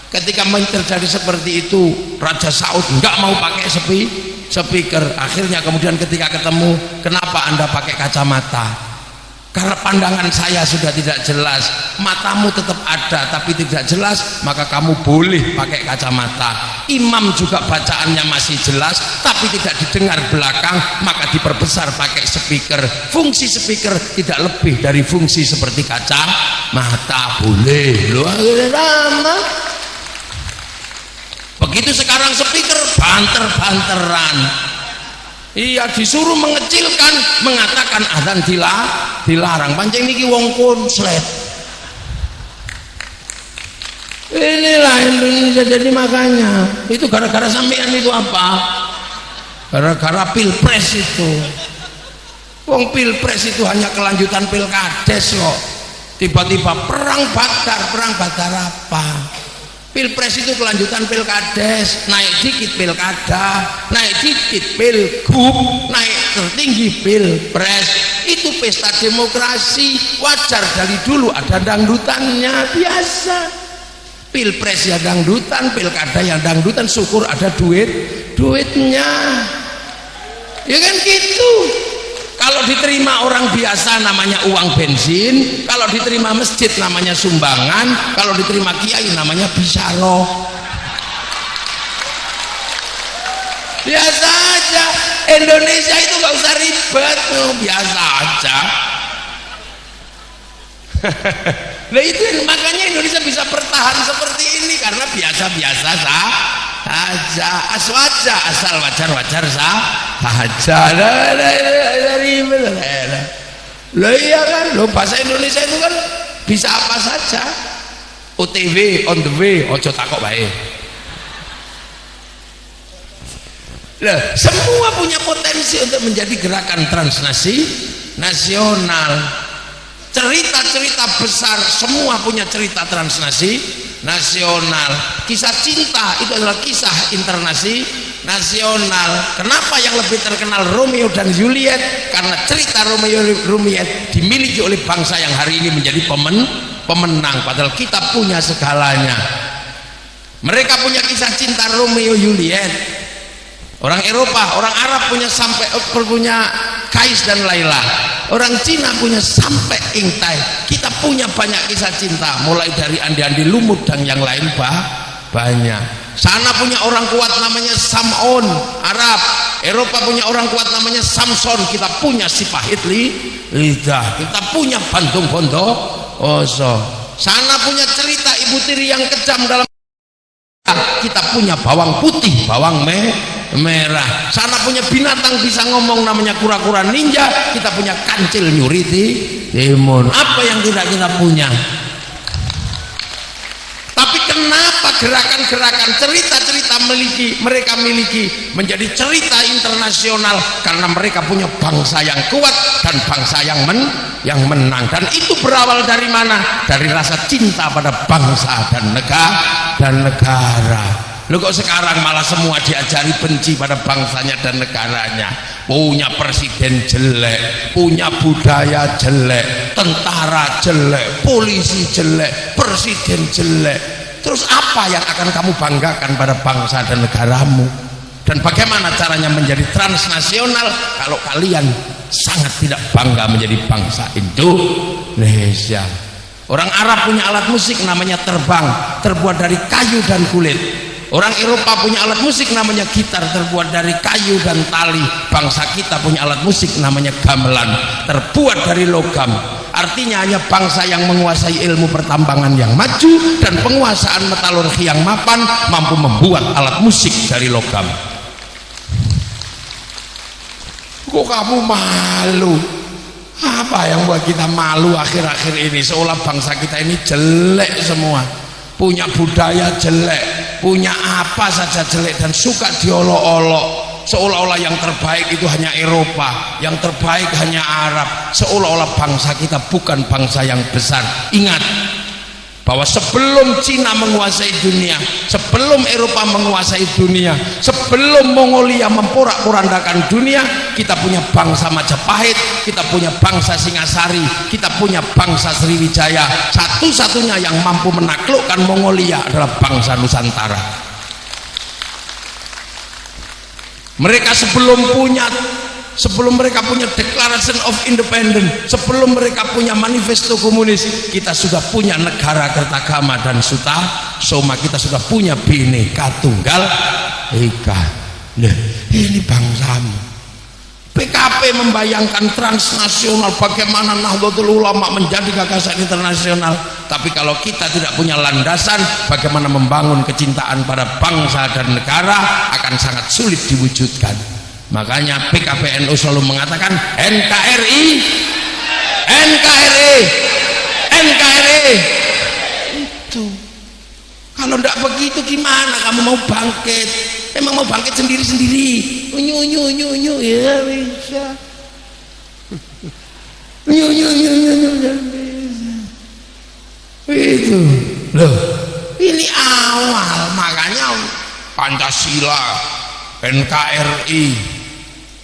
Ketika terjadi seperti itu, Raja Saud nggak mau pakai speaker. Akhirnya kemudian ketika ketemu, kenapa Anda pakai kacamata? Karena pandangan saya sudah tidak jelas. Matamu tetap ada tapi tidak jelas, maka kamu boleh pakai kacamata. Imam juga bacaannya masih jelas tapi tidak didengar belakang, maka diperbesar pakai speaker. Fungsi speaker tidak lebih dari fungsi seperti kacamata. Boleh loh, lama. Begitu sekarang speaker banter-banteran. Iya, disuruh mengecilkan, mengatakan adzan dilarang. Pancen niki wong konslet. Inilah Indonesia. Jadi makanya itu gara-gara sampean itu apa? Gara-gara pilpres itu. Wong pilpres itu hanya kelanjutan pilkades kok. Tiba-tiba perang bakar apa? Pilpres itu kelanjutan pilkades, naik dikit pilkada, naik dikit pilgub, naik tertinggi pilpres. Itu pesta demokrasi, wajar. Dari dulu ada dangdutannya, biasa. Pilpres ya dangdutan, pilkada ya dangdutan, syukur ada duitnya. Ya kan gitu. Kalau diterima orang biasa namanya uang bensin, kalau diterima masjid namanya sumbangan, kalau diterima kiai namanya bisyaro. Biasa aja. Indonesia itu nggak usah ribet, biasa aja. Nah itu makanya Indonesia bisa bertahan seperti ini karena biasa-biasa saja, asal wajar saja. Lah iya kan, lo bahasa Indonesia itu kan bisa apa saja. OTW, on the way, ojo takok bae. Lah semua punya potensi untuk menjadi gerakan transnasional. Cerita-cerita besar semua punya cerita transnasional. nasional. Kisah cinta itu adalah kisah internasional. Kenapa yang lebih terkenal Romeo dan Juliet? Karena cerita Romeo dan Juliet dimiliki oleh bangsa yang hari ini menjadi pemenang, padahal kita punya segalanya. Mereka punya kisah cinta Romeo Juliet. Orang Eropa, orang Arab punya Kais dan Laila. Orang Cina punya sampai Ingtai. Kita punya banyak kisah cinta, mulai dari Andi-Andi Lumut dan yang lain banyak. Sana punya orang kuat namanya Sam'on, Arab. Eropa punya orang kuat namanya Samson. Kita punya si pahit lidah. Kita punya Bandung Bondowoso. Sana punya cerita ibu tiri yang kejam dalam. Kita punya bawang putih, bawang merah. Sana punya binatang bisa ngomong namanya kura-kura ninja. Kita punya kancil nyuri timun. Apa yang tidak kita punya? Tapi kenapa gerakan-gerakan cerita-cerita mereka miliki menjadi cerita internasional? Karena mereka punya bangsa yang kuat dan bangsa yang menang. Dan itu berawal dari mana? Dari rasa cinta pada bangsa dan negara. Loh kok sekarang malah semua diajari benci pada bangsanya dan negaranya? Punya presiden jelek, punya budaya jelek, tentara jelek, polisi jelek, presiden jelek. Terus apa yang akan kamu banggakan pada bangsa dan negaramu? Dan bagaimana caranya menjadi transnasional kalau kalian sangat tidak bangga menjadi bangsa Indonesia? Orang Arab punya alat musik namanya terbang, terbuat dari kayu dan kulit. Orang Eropa punya alat musik namanya gitar, terbuat dari kayu dan tali. Bangsa kita punya alat musik namanya gamelan, terbuat dari logam. Artinya hanya bangsa yang menguasai ilmu pertambangan yang maju dan penguasaan metalurgi yang mapan mampu membuat alat musik dari logam. Kok kamu malu? Apa yang buat kita malu akhir-akhir ini? Seolah bangsa kita ini jelek semua, punya budaya jelek, punya apa saja jelek dan suka diolok-olok. Seolah-olah yang terbaik itu hanya Eropa, yang terbaik hanya Arab. Seolah-olah bangsa kita bukan bangsa yang besar. Ingat bahwa sebelum Cina menguasai dunia, sebelum Eropa menguasai dunia, sebelum Mongolia memporak-porandakan dunia, kita punya bangsa Majapahit, kita punya bangsa Singasari, kita punya bangsa Sriwijaya. Satu-satunya yang mampu menaklukkan Mongolia adalah bangsa Nusantara. Mereka sebelum mereka punya Declaration of Independence, sebelum mereka punya manifesto komunis, kita sudah punya negara kertagama dan soma. Kita sudah punya Bhinneka Tunggal Ika. Nah, ini bangsamu. PKP membayangkan transnasional, bagaimana Nahdlatul Ulama menjadi gagasan internasional. Tapi kalau kita tidak punya landasan, bagaimana membangun kecintaan pada bangsa dan negara akan sangat sulit diwujudkan. Makanya PKPNU selalu mengatakan NKRI, NKRI, NKRI. Itu kalau tidak begitu gimana kamu mau bangkit? Memang mau bangkit sendiri-sendiri, unyu ya bisa, unyu itu loh. Ini awal, makanya Pancasila, NKRI,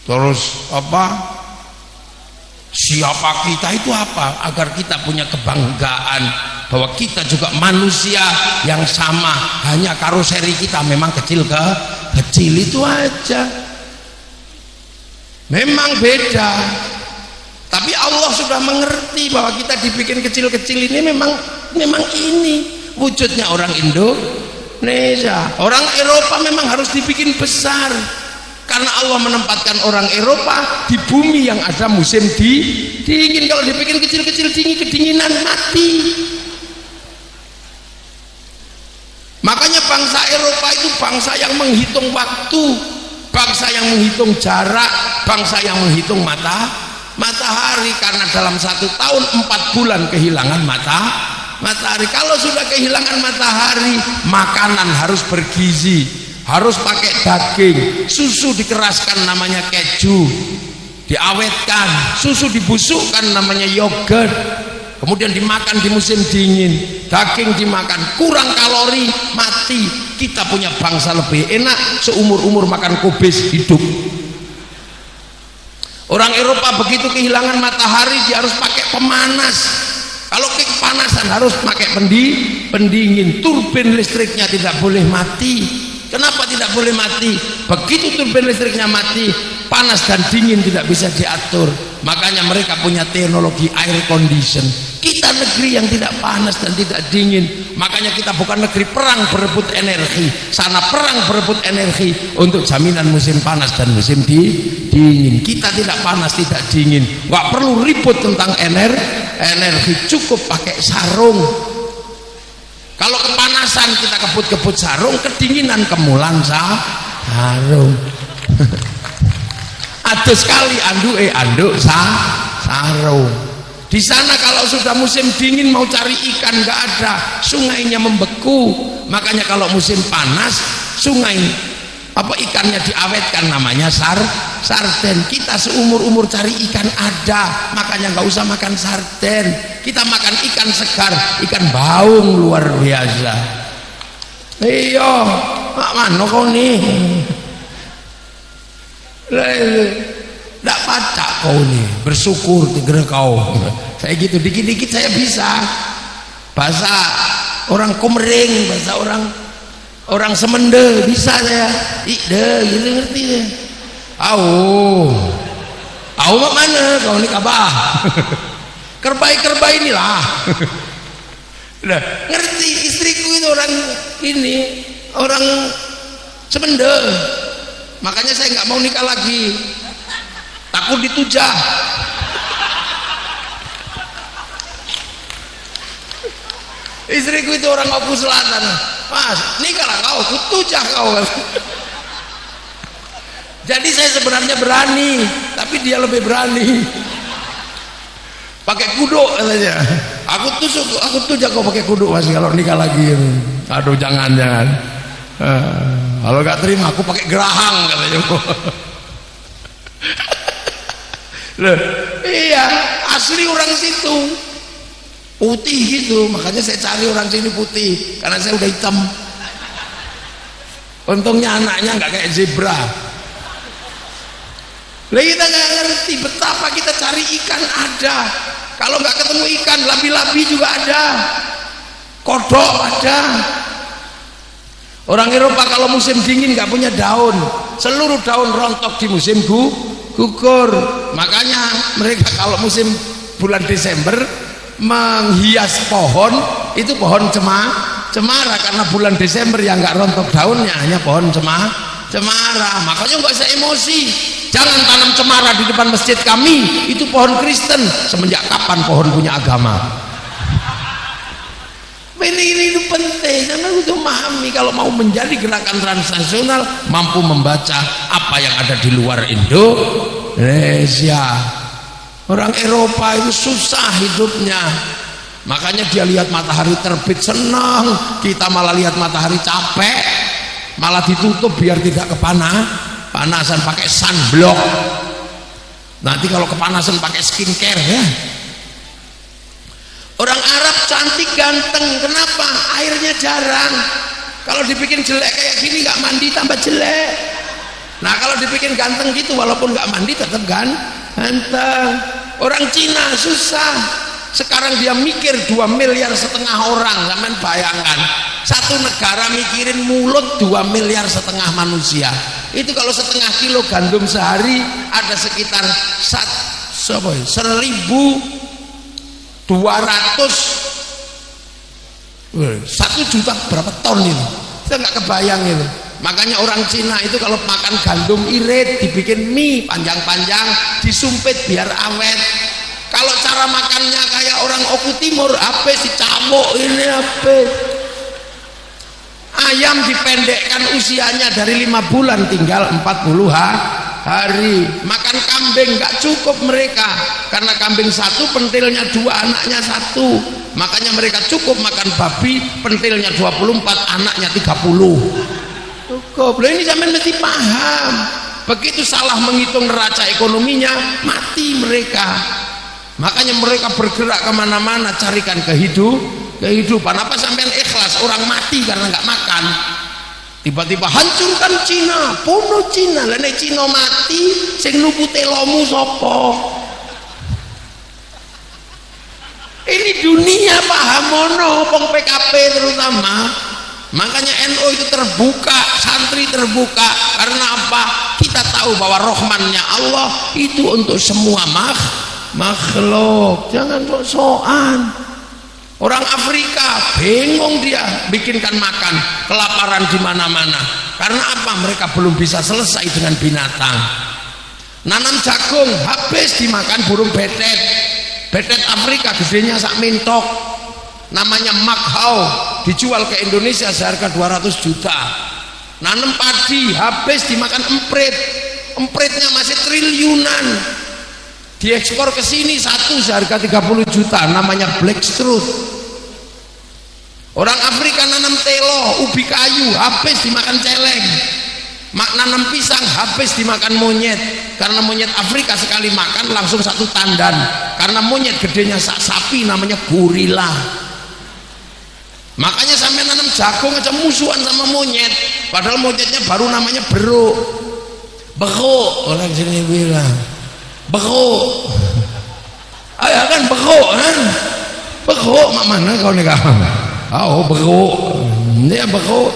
terus apa? Siapa kita itu apa? Agar kita punya kebanggaan bahwa kita juga manusia yang sama, hanya karoseri kita memang kecil itu aja, memang beda. Tapi Allah sudah mengerti bahwa kita dibikin kecil-kecil ini memang ini wujudnya orang Indonesia. Orang Eropa memang harus dibikin besar karena Allah menempatkan orang Eropa di bumi yang ada musim dingin. Kalau dibikin kecil-kecil kedinginan mati. Makanya bangsa Eropa itu bangsa yang menghitung waktu, bangsa yang menghitung jarak, bangsa yang menghitung matahari. Karena dalam 1 tahun 4 bulan kehilangan matahari. Kalau sudah kehilangan matahari, makanan harus bergizi, harus pakai daging, susu dikeraskan namanya keju, diawetkan, susu dibusukkan namanya yogurt. kemudian dimakan di musim dingin, daging dimakan, kurang kalori, mati. Kita punya bangsa lebih enak, seumur-umur makan kubis hidup. Orang Eropa begitu kehilangan matahari dia harus pakai pemanas. Kalau kepanasan harus pakai pendingin. Turbin listriknya tidak boleh mati. Kenapa tidak boleh mati? Begitu turbin listriknya mati, panas dan dingin tidak bisa diatur. Makanya mereka punya teknologi air condition. Kita negeri yang tidak panas dan tidak dingin. Makanya kita bukan negeri perang berebut energi. Sana perang berebut energi untuk jaminan musim panas dan musim dingin. Kita tidak panas, tidak dingin. Nggak perlu ribut tentang energi. Cukup pakai sarung. Kalau kepanasan kita kebut-kebut sarung, kedinginan kemulan sarung. Ada sekali anduk sarung. Di sana kalau sudah musim dingin mau cari ikan nggak ada, sungainya membeku. Makanya kalau musim panas, sungai ikannya diawetkan, namanya sarden. Kita seumur-umur cari ikan ada, makanya nggak usah makan sarden. Kita makan ikan segar, ikan baung luar biasa. Iya, mana kau nih? Tidak pacak kau nih, bersyukur tigre kau. Saya gitu, dikit-dikit saya bisa. Bahasa orang Komering, bahasa orang Semende bisa saya. Ide gitu ngerti deh. Au mak mana kau ini kabah? Kerbai inilah. Nah, ngerti istriku itu orang Semende. Makanya saya nggak mau nikah lagi. Takut ditujah. Istriku itu orang Oku Selatan. Mas, nikahlah kau, kutujah kau. Jadi saya sebenarnya berani, tapi dia lebih berani. Pakai kudu katanya. Aku tujah kau pakai kudu Mas kalau nikah lagi. Aduh jangan. Kalau nggak terima aku pakai gerahang katanya. Loh, iya, asli orang situ. Putih gitu, makanya saya cari orang sini putih karena saya udah hitam. Untungnya anaknya nggak kayak zebra. Lah kita nggak ngerti betapa kita cari ikan ada. Kalau nggak ketemu ikan, labi-labi juga ada, kodok ada. Orang Eropa kalau musim dingin nggak punya daun, seluruh daun rontok di musim gugur. Makanya mereka kalau musim bulan Desember menghias pohon, itu pohon cemara, karena bulan Desember yang nggak rontok daunnya hanya pohon cemara. Makanya nggak usah emosi, jangan tanam cemara di depan masjid kami, itu pohon Kristen. Semenjak kapan pohon punya agama? Ini penting karena itu memahami kalau mau menjadi gerakan transnasional, mampu membaca apa yang ada di luar Indonesia. Orang Eropa itu susah hidupnya, makanya dia lihat matahari terbit senang, kita malah lihat matahari capek, malah ditutup biar tidak kepanasan pakai sunblock. Nanti kalau kepanasan pakai skincare ya. Orang Arab cantik ganteng, kenapa? Airnya jarang. Kalau dibikin jelek kayak gini nggak mandi tambah jelek. Nah kalau dibikin ganteng gitu walaupun nggak mandi tetap ganteng. Orang Cina susah. Sekarang dia mikir 2,5 miliar orang. Sampean bayangkan, satu negara mikirin mulut 2,5 miliar manusia. Itu kalau setengah kilo gandum sehari ada sekitar 1.200 1 juta berapa ton ini, kita nggak kebayang itu. Makanya orang Cina itu kalau makan gandum irit dibikin mie panjang-panjang disumpit biar awet. Kalau cara makannya kayak orang Oku Timur, apa sih camuk ini apa? Ayam dipendekkan usianya dari 5 bulan tinggal 40 hari. Makan kambing nggak cukup mereka, karena kambing satu pentilnya 2, anaknya 1. Makanya mereka cukup makan babi, pentilnya 24, anaknya 30. Cukup. Ini zaman mesti paham. Begitu salah menghitung neraca ekonominya, mati mereka. Makanya mereka bergerak kemana-mana carikan kehidupan. Apa sampean ikhlas orang mati karena nggak makan? Tiba-tiba hancurkan Cina, bunuh Cina. Lah nek Cina mati, sing nuku telomu sapa? Ini dunia paham mono, wong PKP terutama. Makanya NU itu terbuka, santri terbuka. Karena apa? Kita tahu bahwa rahmannya Allah itu untuk semua makhluk. Jangan sok-sokan. Orang Afrika bingung dia bikinkan makan, kelaparan di mana-mana. Karena apa? Mereka belum bisa selesai dengan binatang. Nanam jagung habis dimakan burung betet. Betet Afrika gedenya sak mintok. Namanya makhau, dijual ke Indonesia seharga 200 juta. Nanam padi habis dimakan emprit. Empritnya masih triliunan. Diekspor ke sini satu seharga 30 juta, namanya black strut. Orang Afrika nanam telo, ubi kayu habis dimakan celeng. Nanam pisang habis dimakan monyet. Karena monyet Afrika sekali makan langsung satu tandan. Karena monyet gedenya sapi namanya gorila. Makanya sampai nanam jagung aja musuhan sama monyet. Padahal monyetnya baru namanya beruk. Beruk orang sini bilang. Beruk. Ayah kan beruk kan? Beruk mak mana kau ni kau? Oh beruk. Dia beruk.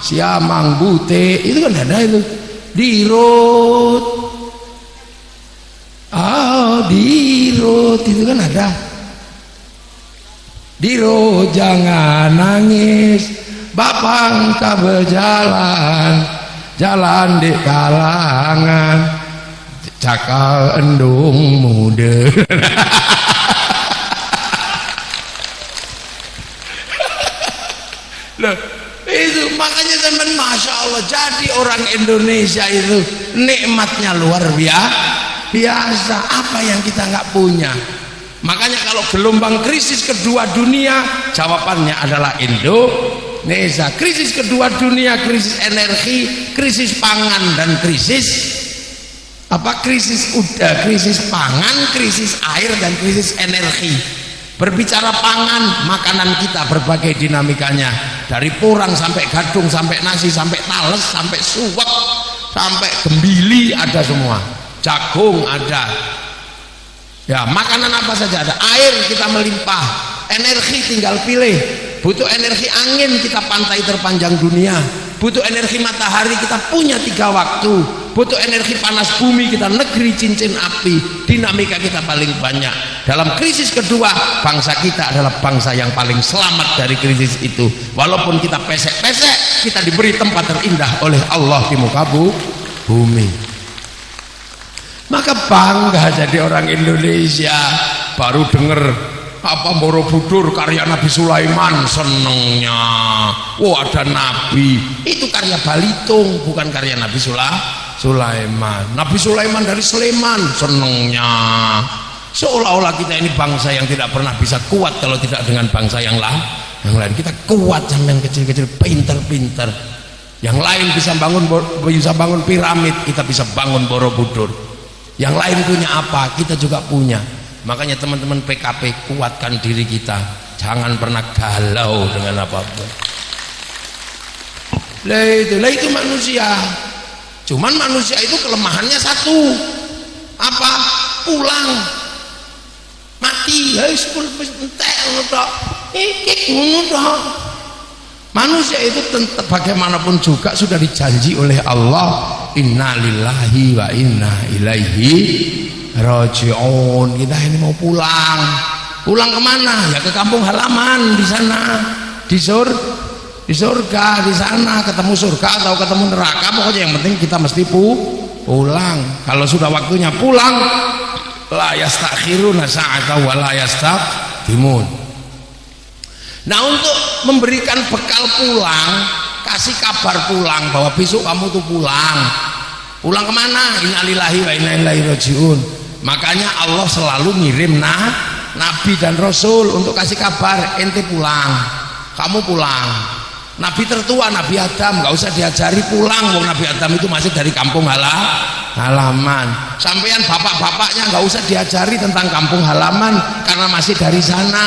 Siamang, bute itu kan ada itu. Dirut. Dirut itu kan ada. Dirut jangan nangis, bapang tak berjalan, jalan di kalangan, cakal endung muda. Loh, itu makanya teman, masya Allah, jadi orang Indonesia itu nikmatnya luar biasa. Apa yang kita nggak punya? Makanya kalau gelombang krisis kedua dunia, jawabannya adalah Indonesia. Krisis kedua dunia, krisis energi, krisis pangan, dan krisis krisis pangan, krisis air, dan krisis energi. Berbicara pangan, makanan kita berbagai dinamikanya, dari porang sampai gadung, sampai nasi, sampai tales, sampai suwek, sampai gembili ada semua. Jagung ada. Ya, makanan apa saja ada. Air kita melimpah, energi tinggal pilih. Butuh energi angin, kita pantai terpanjang dunia. Butuh energi matahari, kita punya 3 waktu. Butuh energi panas bumi, kita negeri cincin api. Dinamika kita paling banyak. Dalam krisis kedua, bangsa kita adalah bangsa yang paling selamat dari krisis itu. Walaupun kita pesek-pesek, kita diberi tempat terindah oleh Allah di muka bumi. Maka bangga jadi orang Indonesia. Baru dengar apa Borobudur karya Nabi Sulaiman, senengnya. Ada Nabi, itu karya Balitung, bukan karya Nabi Sulaiman. Nabi Sulaiman dari Sleman, senengnya. Seolah-olah kita ini bangsa yang tidak pernah bisa kuat kalau tidak dengan bangsa yang lain. Kita kuat sampai yang kecil-kecil, pinter-pinter. Yang lain bisa bangun piramid, kita bisa bangun Borobudur. Yang lain punya apa, kita juga punya. Makanya teman-teman PKP, kuatkan diri kita, jangan pernah galau dengan apapun. Lah itu manusia. Cuman manusia itu kelemahannya satu, apa? Pulang mati. Manusia itu bagaimanapun juga sudah dijanji oleh Allah, inna lillahi wa inna ilaihi raji'un. Kita ini mau pulang kemana? Ya ke kampung halaman, di sana, di surga, di sana, ketemu surga atau ketemu neraka, pokoknya yang penting kita mesti pulang. Kalau sudah waktunya pulang, la yastakhiruna sa'ata wa la yastaqdimun. Nah, untuk memberikan bekal pulang, kasih kabar pulang bahwa besok kamu tuh pulang kemana? Innalillahi wa inna ilaihi raji'un. Makanya Allah selalu ngirim nabi dan rasul untuk kasih kabar, ente pulang, kamu pulang. Nabi tertua, Nabi Adam, nggak usah diajari pulang, wong Nabi Adam itu masih dari kampung halaman. Sampean bapak-bapaknya nggak usah diajari tentang kampung halaman karena masih dari sana.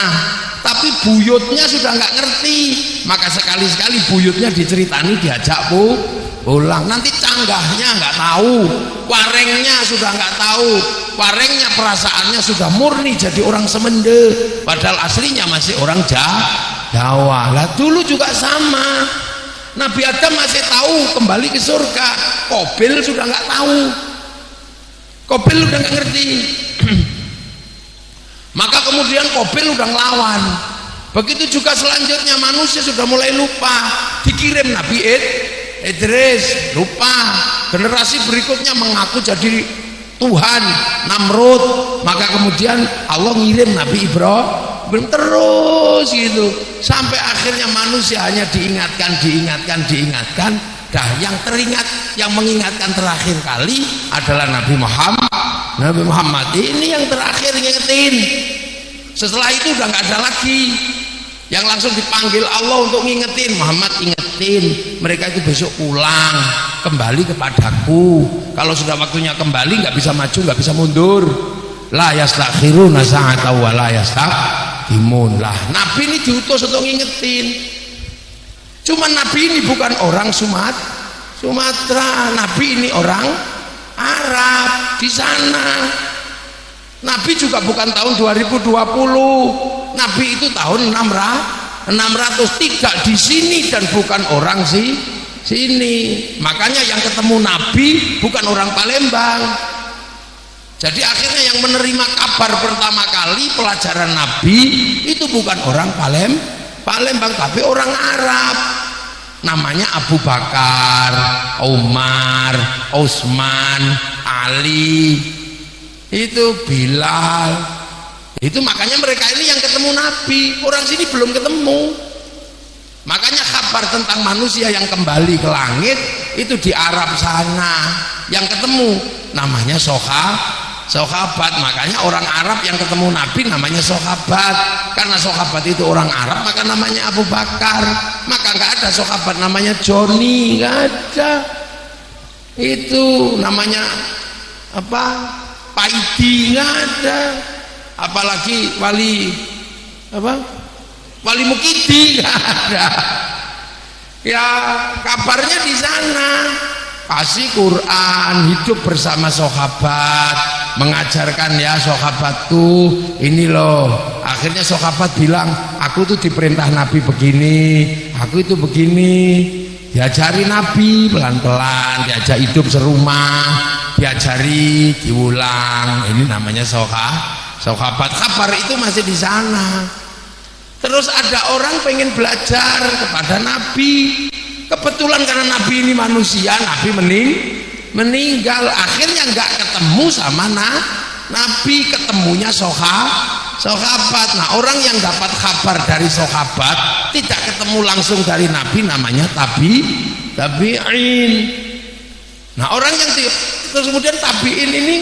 Tapi buyutnya sudah nggak ngerti, maka sekali-sekali buyutnya diceritani, diajak pulang. Nanti canggahnya nggak tahu, warengnya sudah nggak tahu, warengnya perasaannya sudah murni jadi orang Semende, padahal aslinya masih orang Jawa. Lah dulu juga sama, Nabi Adam masih tahu kembali ke surga, Kobil sudah nggak tahu, Kobil udah nggak ngerti. Maka kemudian Kobil udah ngelawan. Begitu juga selanjutnya manusia sudah mulai lupa, dikirim Nabi Idris lupa, generasi berikutnya mengaku jadi Tuhan, Namrud. Maka kemudian Allah ngirim Nabi Ibrahim terus gitu, sampai akhirnya manusia hanya diingatkan. Dah yang teringat, yang mengingatkan terakhir kali adalah Nabi Muhammad ini yang terakhir ngingetin. Setelah itu udah nggak ada lagi yang langsung dipanggil Allah untuk ngingetin. Muhammad ingetin mereka itu besok pulang kembali kepadaku. Kalau sudah waktunya kembali nggak bisa maju, nggak bisa mundur. La yastakhiruna sa'atan wa la yastaqdimun. Lah Nabi ini diutus untuk ngingetin. Cuman Nabi ini bukan orang Sumatera, Nabi ini orang Arab di sana. Nabi juga bukan tahun 2020, Nabi itu tahun 600, tidak di sini dan bukan orang sini. Makanya yang ketemu Nabi bukan orang Palembang. Jadi akhirnya yang menerima kabar pertama kali pelajaran Nabi itu bukan orang Palembang tapi orang Arab, namanya Abu Bakar, Umar, Utsman, Ali, itu Bilal. Itu makanya mereka ini yang ketemu Nabi, orang sini belum ketemu. Makanya kabar tentang manusia yang kembali ke langit itu di Arab sana yang ketemu, namanya sahabat. Makanya orang Arab yang ketemu Nabi namanya sahabat, karena sahabat itu orang Arab maka namanya Abu Bakar. Maka nggak ada sahabat namanya Joni, nggak ada. Itu namanya apa, Paidi, nggak ada. Apalagi wali Mukidi, nggak ada. Ya kabarnya di sana, kasih Quran, hidup bersama sahabat, mengajarkan ya sahabatku ini loh. Akhirnya sahabat bilang, aku tuh diperintah Nabi begini, aku itu begini. Diajari Nabi pelan-pelan, diajak hidup serumah, diajari, diulang. Ini namanya sahabat. Kabar itu masih di sana. Terus ada orang pengen belajar kepada Nabi. Kebetulan karena Nabi ini manusia, Nabi meninggal, akhirnya nggak ketemu sama Nabi, ketemunya sahabat. Nah orang yang dapat kabar dari sahabat tidak ketemu langsung dari Nabi namanya tabi'in. Nah orang yang terus kemudian tabi'in ini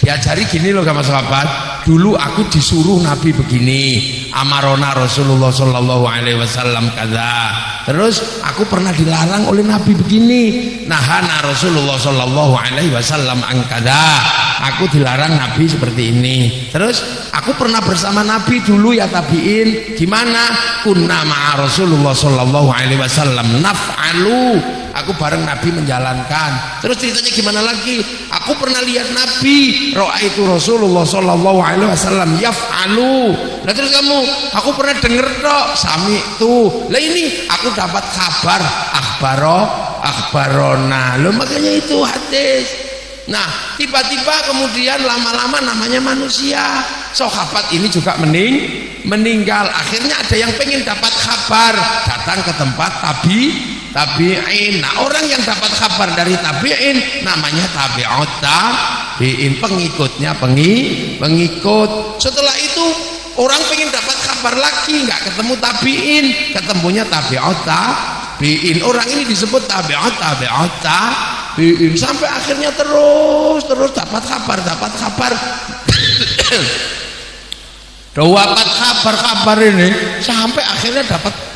diajari gini loh sama sahabat. Dulu aku disuruh Nabi begini, amarona Rasulullah Shallallahu Alaihi Wasallam kada. Terus aku pernah dilarang oleh Nabi begini, nahana Rasulullah Shallallahu Alaihi Wasallam angkada. Aku dilarang Nabi seperti ini. Terus aku pernah bersama Nabi dulu ya tabiin. Gimana? Kunna ma'a Rasulullah Shallallahu Alaihi Wasallam naf'alu. Aku bareng Nabi menjalankan. Terus ceritanya gimana lagi? Aku pernah lihat Nabi, ra'aitu Rasulullah Shallallahu Alaihi Wasallam yaf'alu. Nah terus aku pernah denger tok, sami tuh. Lah ini aku dapat kabar akhbarona. Loh makanya itu hadis. Nah tiba-tiba kemudian lama-lama namanya manusia, sahabat ini juga meninggal. Akhirnya ada yang pengen dapat kabar, datang ke tempat tabi'in. Nah orang yang dapat kabar dari tabi'in namanya tabi'in, pengikutnya pengikut. Setelah itu orang pengen dapat kabar lagi, nggak ketemu tabi'in, ketemunya tabi'in. Orang ini disebut tabi'in sampai akhirnya terus dapat kabar. Dapat kabar ini sampai akhirnya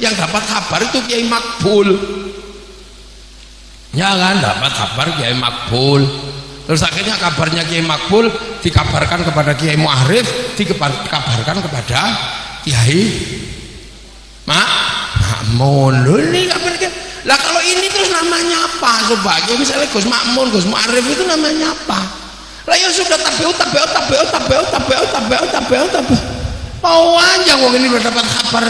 yang dapat kabar itu Kiai Makbul. Ya kan, dapat kabar Kiai Makbul. Terus akhirnya kabarnya Kiai Makbul dikabarkan kepada Kiai Mu'arif, dikabarkan kepada Kiai Makmun. Ini kabar lah, kalau ini terus namanya apa? Coba misalnya Gus Makmun, Gus Mu'arif itu namanya apa? Lah ya sudah tabeut. Mau aja wong ini sudah dapat kabar.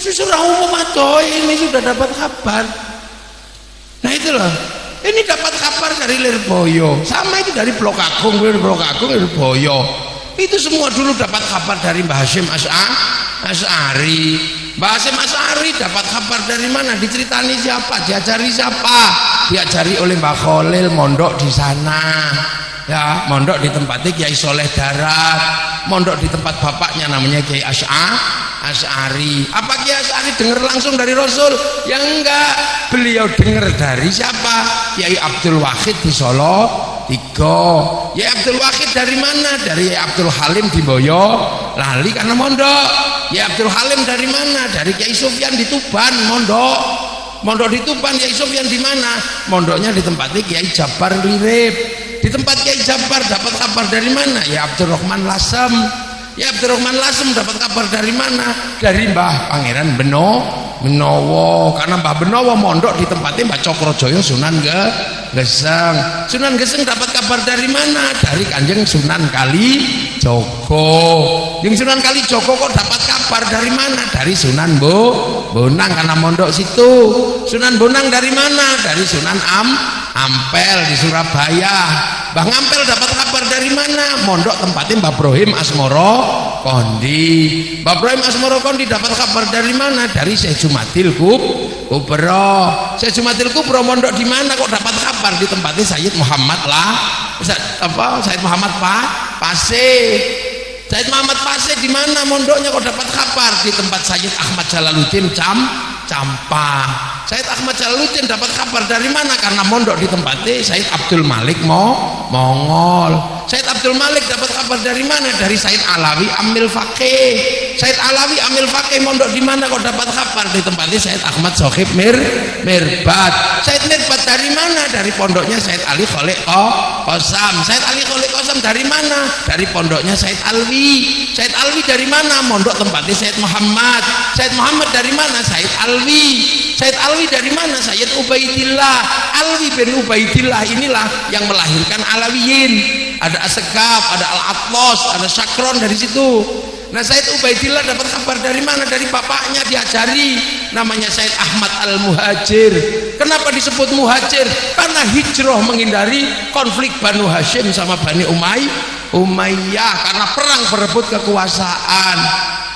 Surah umum atau ini sudah dapat kabar. Nah itu loh. Ini dapat kabar dari Lirboyo, sama itu dari Blok Agung, Lirboyo. Itu semua dulu dapat kabar dari Mbah Hasyim Asy'ari. Mbah Hasyim Asy'ari dapat kabar dari mana? Diceritani siapa? Diajari siapa? Diajari oleh Mbah Khalil, mondok di sana. Ya, mondok di tempatnya Kiai Soleh Darat, mondok di tempat bapaknya namanya Kiai Asy'ari. Apa Kiai Asy'ari dengar langsung dari Rasul? Ya enggak, beliau dengar dari siapa? Kiai Abdul Wahid di Solo 3. Kiai Abdul Wahid dari mana? Dari Kiai Abdul Halim di Boyo Lali karena mondok. Kiai Abdul Halim dari mana? Dari Kiai Sufyan di Tuban, mondok di Tuban. Kiai Sufyan di mana? Mondoknya di tempatnya Kiai Jabar Lirip. Di tempat Kiai Jabar dapat kabar dari mana? Ya Abdurrahman Lasem. Ya Abdurrahman Lasem dapat kabar dari mana? Dari Mbah Pangeran Benowo. Karena Mbah Benowo mondok di tempatnya Mbah Cokrojoyo Sunan Geseng. Sunan Geseng dapat kabar dari mana? Dari Kanjeng Sunan Kalijogo. Yang Sunan Kalijogo kok dapat kabar dari mana? Dari Sunan Bonang karena mondok situ. Sunan Bonang dari mana? Dari Sunan Ampel di Surabaya. Mbah Ngampel dapat kabar dari mana? Mondok tempatnya Mbah Brohim Asmoro Kondi. Mbah Brohim Asmoro Kondi dapat kabar dari mana? Dari Syekh Jumadil Kubro. Syekh Jumadil Kubro mondok di mana kok dapat kabar? Di tempatnya Sayyid Muhammad Sayyid Muhammad Pase. Sayyid Muhammad Pase di mana mondoknya kok dapat kabar? Di tempat Sayyid Ahmad Jalaluddin Campa. Sayyid Ahmad Jalaluddin dapat kabar dari mana? Karena mondok di tempatnya Sayyid Abdul Malik Mongol. Sayyid Abdul Malik dapat kabar dari mana? Dari Sayyid Alawi Amil Faqih. Sayyid Alawi Amil Faqih mondok di mana kok dapat kabar? Di tempatnya Sayyid Ahmad Sohib Mirbat. Sayyid Mirbat dari mana? Dari pondoknya Sayyid Ali Kholek Qosam. Sayyid Ali Kholek Qosam dari mana? Dari pondoknya Sayyid Alwi. Sayyid Alwi dari mana? Mondok tempatnya Sayyid Muhammad. Sayyid Muhammad dari mana? Sayyid Alwi. Sayyid Alwi dari mana? Sayyid Ubaidillah. Alwi bin Ubaidillah inilah yang melahirkan Alawiyin. Ada Asegaf, ada Al-Atlos, ada Syakron dari situ. Nah Sayyid Ubaidillah dapat kabar dari mana? Dari bapaknya diajari, namanya Sayyid Ahmad Al-Muhajir. Kenapa disebut Muhajir? Karena hijrah menghindari konflik Banu Hashim sama Bani Umayyah karena perang berebut kekuasaan.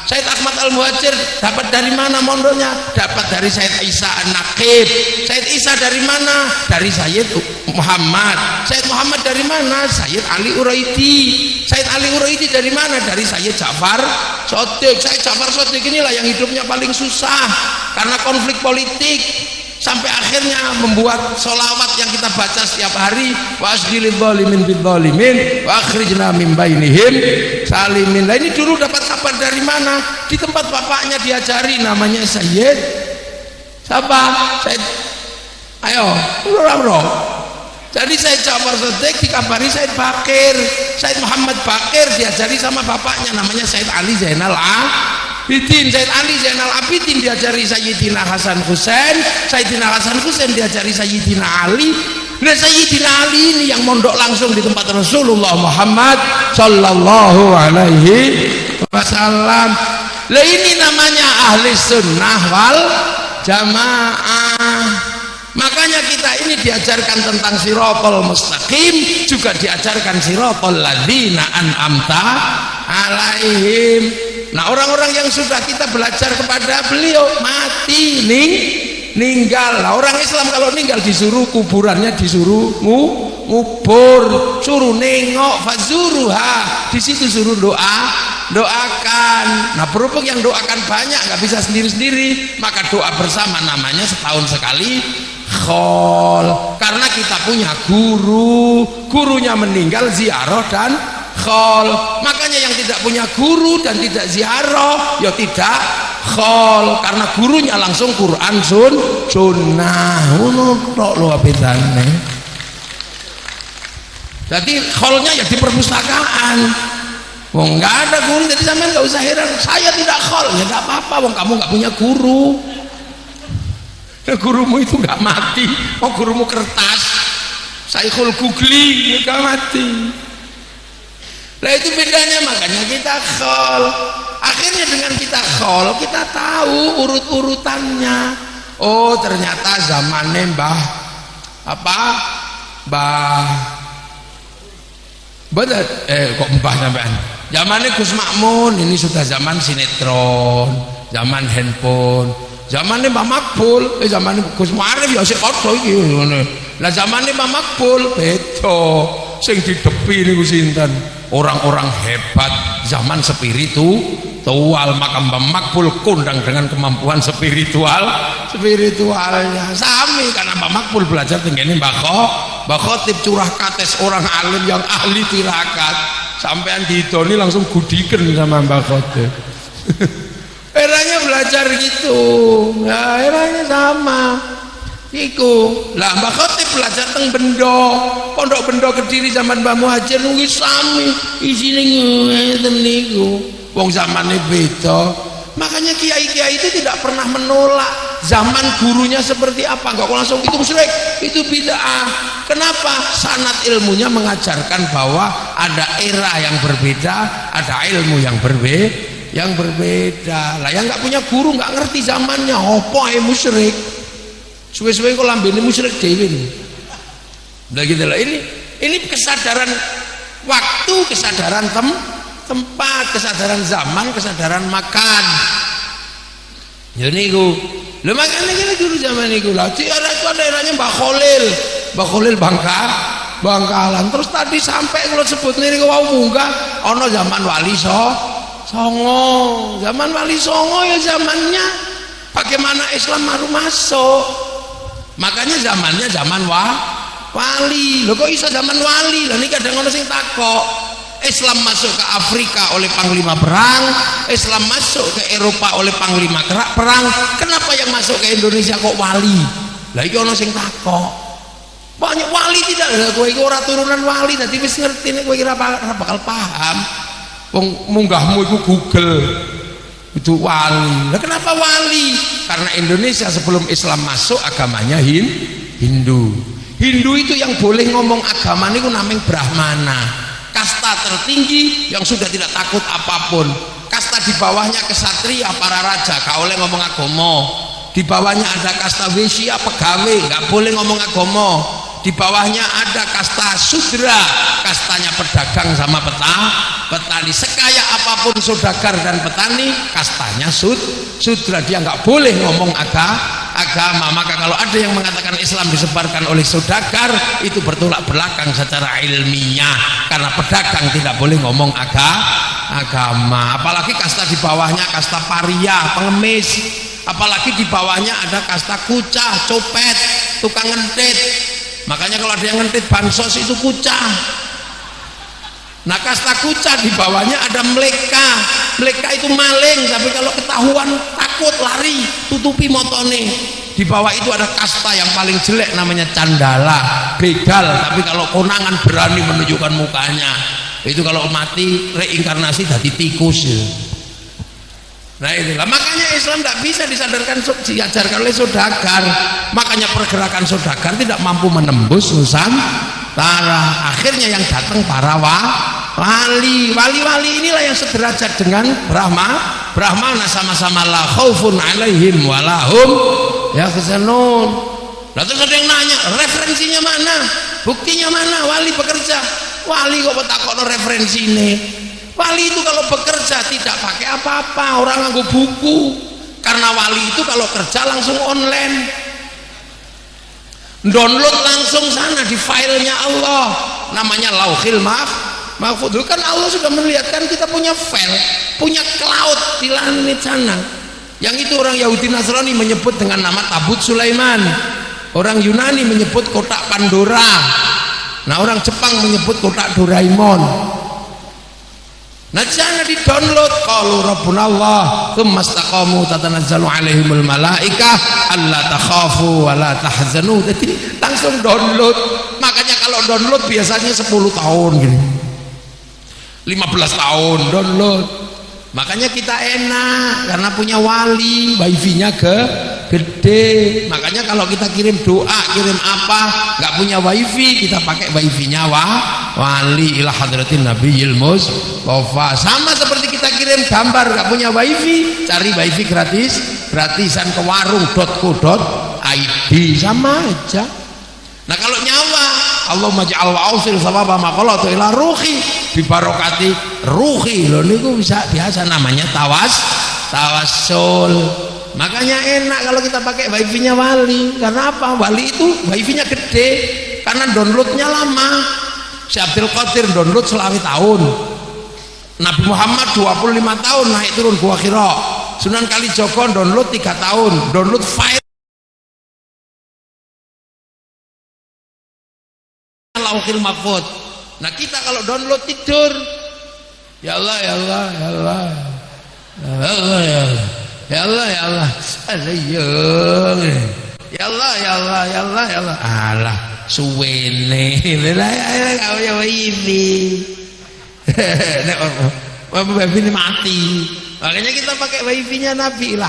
Sayyid Ahmad Al-Muhajir dapat dari mana mondoknya? Dapat dari Sayyid Isa An-Naqib. Sayyid Isa dari mana? Dari Sayyid Muhammad. Sayyid Muhammad dari mana? Sayyid Ali Uraidi. Sayyid Ali Uraidi dari mana? Dari Sayyid Ja'far Shadiq. Sayyid Ja'far Shadiq inilah yang hidupnya paling susah karena konflik politik, sampai akhirnya membuat sholawat yang kita baca setiap hari, wa asghilil zalimin bil zalimin wa akhrijna min bainihim salimin. Nah ini dulu dapat kabar dari mana? Di tempat bapaknya diajari, namanya Sayyid siapa? Sayyid bro. Jadi Sayyid Ja'far Shadiq dikabari Sayyid Bakir. Sayyid Muhammad Bakir diajari sama bapaknya, namanya Sayyid Ali Zainal Abidin. Sayyid Ali Zainal Abidin diajari Sayyidina Hasan Husain. Sayyidina Hasan Husain diajari Sayyidina Ali. Nah Sayyidina Ali ini yang mondok langsung di tempat Rasulullah Muhammad Sallallahu Alaihi Wasallam. Lah ini namanya ahli sunnah wal jamaah. Makanya kita ini diajarkan tentang siratal mustaqim, juga diajarkan siratal ladzina an'amta alaihim. Nah orang-orang yang sudah kita belajar kepada beliau mati ninggal. Nah, orang Islam kalau ninggal disuruh kuburannya disuruh ngubur, suruh nengok, fazuruha, di situ suruh doakan. Nah berhubung yang doakan banyak nggak bisa sendiri-sendiri, maka doa bersama namanya setahun sekali khol. Karena kita punya gurunya meninggal ziarah dan khol. Makanya yang tidak punya guru dan tidak ziarah ya tidak khol, karena gurunya langsung Quran sunnah. Ngono tok lho bedane. Jadi kholnya ya di perpustakaan. Wong nggak ada guru, jadi sampean nggak usah heran. Saya tidak khol, ya nggak apa-apa. Wong kamu nggak punya guru. Ya, gurumu itu nggak mati. Oh gurumu kertas. Syekhul Googli nggak mati. Nah itu bedanya, makanya kita khol. Akhirnya dengan kita khol, kita tahu urut-urutannya. Oh ternyata zamannya Mbah betul, kok Mbah sampean? Zamannya Gus Makmun, ini sudah zaman sinetron, zaman handphone, zamannya Mbah Makbul, zamannya Gus Muarif ya sik padha iki ngene. Lah zamannya Mbah Makbul beda, sing didepi niku sinten? Orang-orang hebat zaman spiritual, maka Mbah Makbul kondang dengan kemampuan spiritualnya sami, karena Mbah Makbul belajar tenggene Mbah Khotib curah kates orang alim yang ahli tirakat, sampean didoni langsung gudiken sama Mbah Khotib. Eranya belajar gitu, nah eranya sama iku lah. Mbah Khotib belajar teng Bendo, Pondok Bendo Kediri zaman Mbah Muhajir nunggu sami isine ngeten niku. Wong zamane beda, makanya kiai-kiai itu tidak pernah menolak zaman gurunya seperti apa, enggak langsung itu musyrik, itu bid'ah. Kenapa? Sanad ilmunya mengajarkan bahwa ada era yang berbeda, ada ilmu yang berbeda. Lah yang nggak punya guru nggak ngerti zamannya, opo ae musyrik. Suwe-suwe kok lambene musyrik dhewe. Lah gitu lah, ini kesadaran waktu, kesadaran tempat, kesadaran zaman, kesadaran makan. Ya niku. Lho makane kene guru zaman niku lah. Ada daerahnya Mbah Kholil Bangkalan. Terus tadi sampai kula sebut niku wau munggah ana zaman Wali Songo. Zaman Wali Songo ya zamannya bagaimana Islam baru masuk. Makanya zamannya zaman wali. Lho kok iso zaman wali? Lah niki kadang ono sing takok. Islam masuk ke Afrika oleh panglima perang, Islam masuk ke Eropa oleh panglima perang. Kenapa yang masuk ke Indonesia kok wali? Lah iki ono sing takok. Banyak wali tidak ada, kowe iki ora turunan wali, dadi wis ngerti nek kowe ora bakal paham. Wong munggahmu iku Google. Itu wali. Lah kenapa wali? Karena Indonesia sebelum Islam masuk agamanya Hindu. Hindu itu yang boleh ngomong agama niku namanya Brahmana. Kasta tertinggi yang sudah tidak takut apapun. Kasta di bawahnya kesatria, para raja, gak oleh ngomong agama. Di bawahnya ada kasta Wesya, pegawai, gak boleh ngomong agama. Di bawahnya ada kasta Sudra, kastanya pedagang sama petani. Sekaya apapun saudagar dan petani, kastanya Sudra, dia nggak boleh ngomong agama. Maka kalau ada yang mengatakan Islam disebarkan oleh saudagar, itu bertolak belakang secara ilmiah, karena pedagang tidak boleh ngomong agama. Apalagi kasta di bawahnya kasta paria, pengemis. Apalagi di bawahnya ada kasta kucah, copet, tukang ngentit. Makanya kalau ada yang ngentit bansos itu kucah. Nah kasta kucah di bawahnya ada mleka itu maling, tapi kalau ketahuan takut lari, tutupi motone. Di bawah itu ada kasta yang paling jelek namanya candala, begal, tapi kalau konangan berani menunjukkan mukanya. Itu kalau mati reinkarnasi jadi tikus ya. Nah inilah makanya Islam tidak bisa diajarkan oleh saudagar. Makanya pergerakan saudagar tidak mampu menembus Nusantara. Akhirnya yang datang para wali inilah yang sederajat dengan Brahmana, sama-sama la khaufun alaihim walahum yahzanun. Nah terus ada yang nanya, referensinya mana, buktinya mana wali bekerja? Wali kok takokno referensine? Wali itu kalau bekerja tidak pakai apa-apa, orang nganggo buku. Karena wali itu kalau kerja langsung online, download langsung sana di filenya Allah, namanya Lauhil Mahfudz. Kan Allah sudah melihatkan kita punya file, punya cloud di langit sana. Yang itu orang Yahudi Nasrani menyebut dengan nama Tabut Sulaiman, orang Yunani menyebut kotak Pandora, nah orang Jepang menyebut kotak Doraemon. Nah sana di download qalu rabbuna Allah tsumma istaqamu tatanazzalu alaihimul malaikah alla takhafu wa la tahzanu. Jadi langsung download Makanya kalau download biasanya 10 tahun gini, 15 tahun download. Makanya kita enak karena punya wali, wifi-nya gede. Makanya kalau kita kirim doa, kirim apa, nggak punya wifi, kita pakai wifi-nya wali ila hadratin nabiyil mustofa. Sama seperti kita kirim gambar, nggak punya wifi, cari wifi gratisan ke warung.co.id, sama aja. Nah kalau nyawa, Allahumma ja'al wa ausil sababa maqalatu ila ruhi bibarokati ruhi, loh niku bisa biasa namanya tawassul. Makanya enak kalau kita pakai wifi-nya wali. Karena apa? Wali itu wifi-nya gede karena downloadnya lama. Syekh Abdul Qadir download selama tahun, Nabi Muhammad 25 tahun naik turun Gua Hira, Sunan Kalijogo download 3 tahun, download file Lauhil Mahfuz. Nah kita kalau download tidur, ya Allah ya Allah ya Allah ya Allah ya Allah ya Allah ya Allah ya Allah ya Allah ya Allah ya Allah, alah suwene lah kau ya wifi nek wifi ini mati. Makanya kita pakai wifi-nya Nabi ila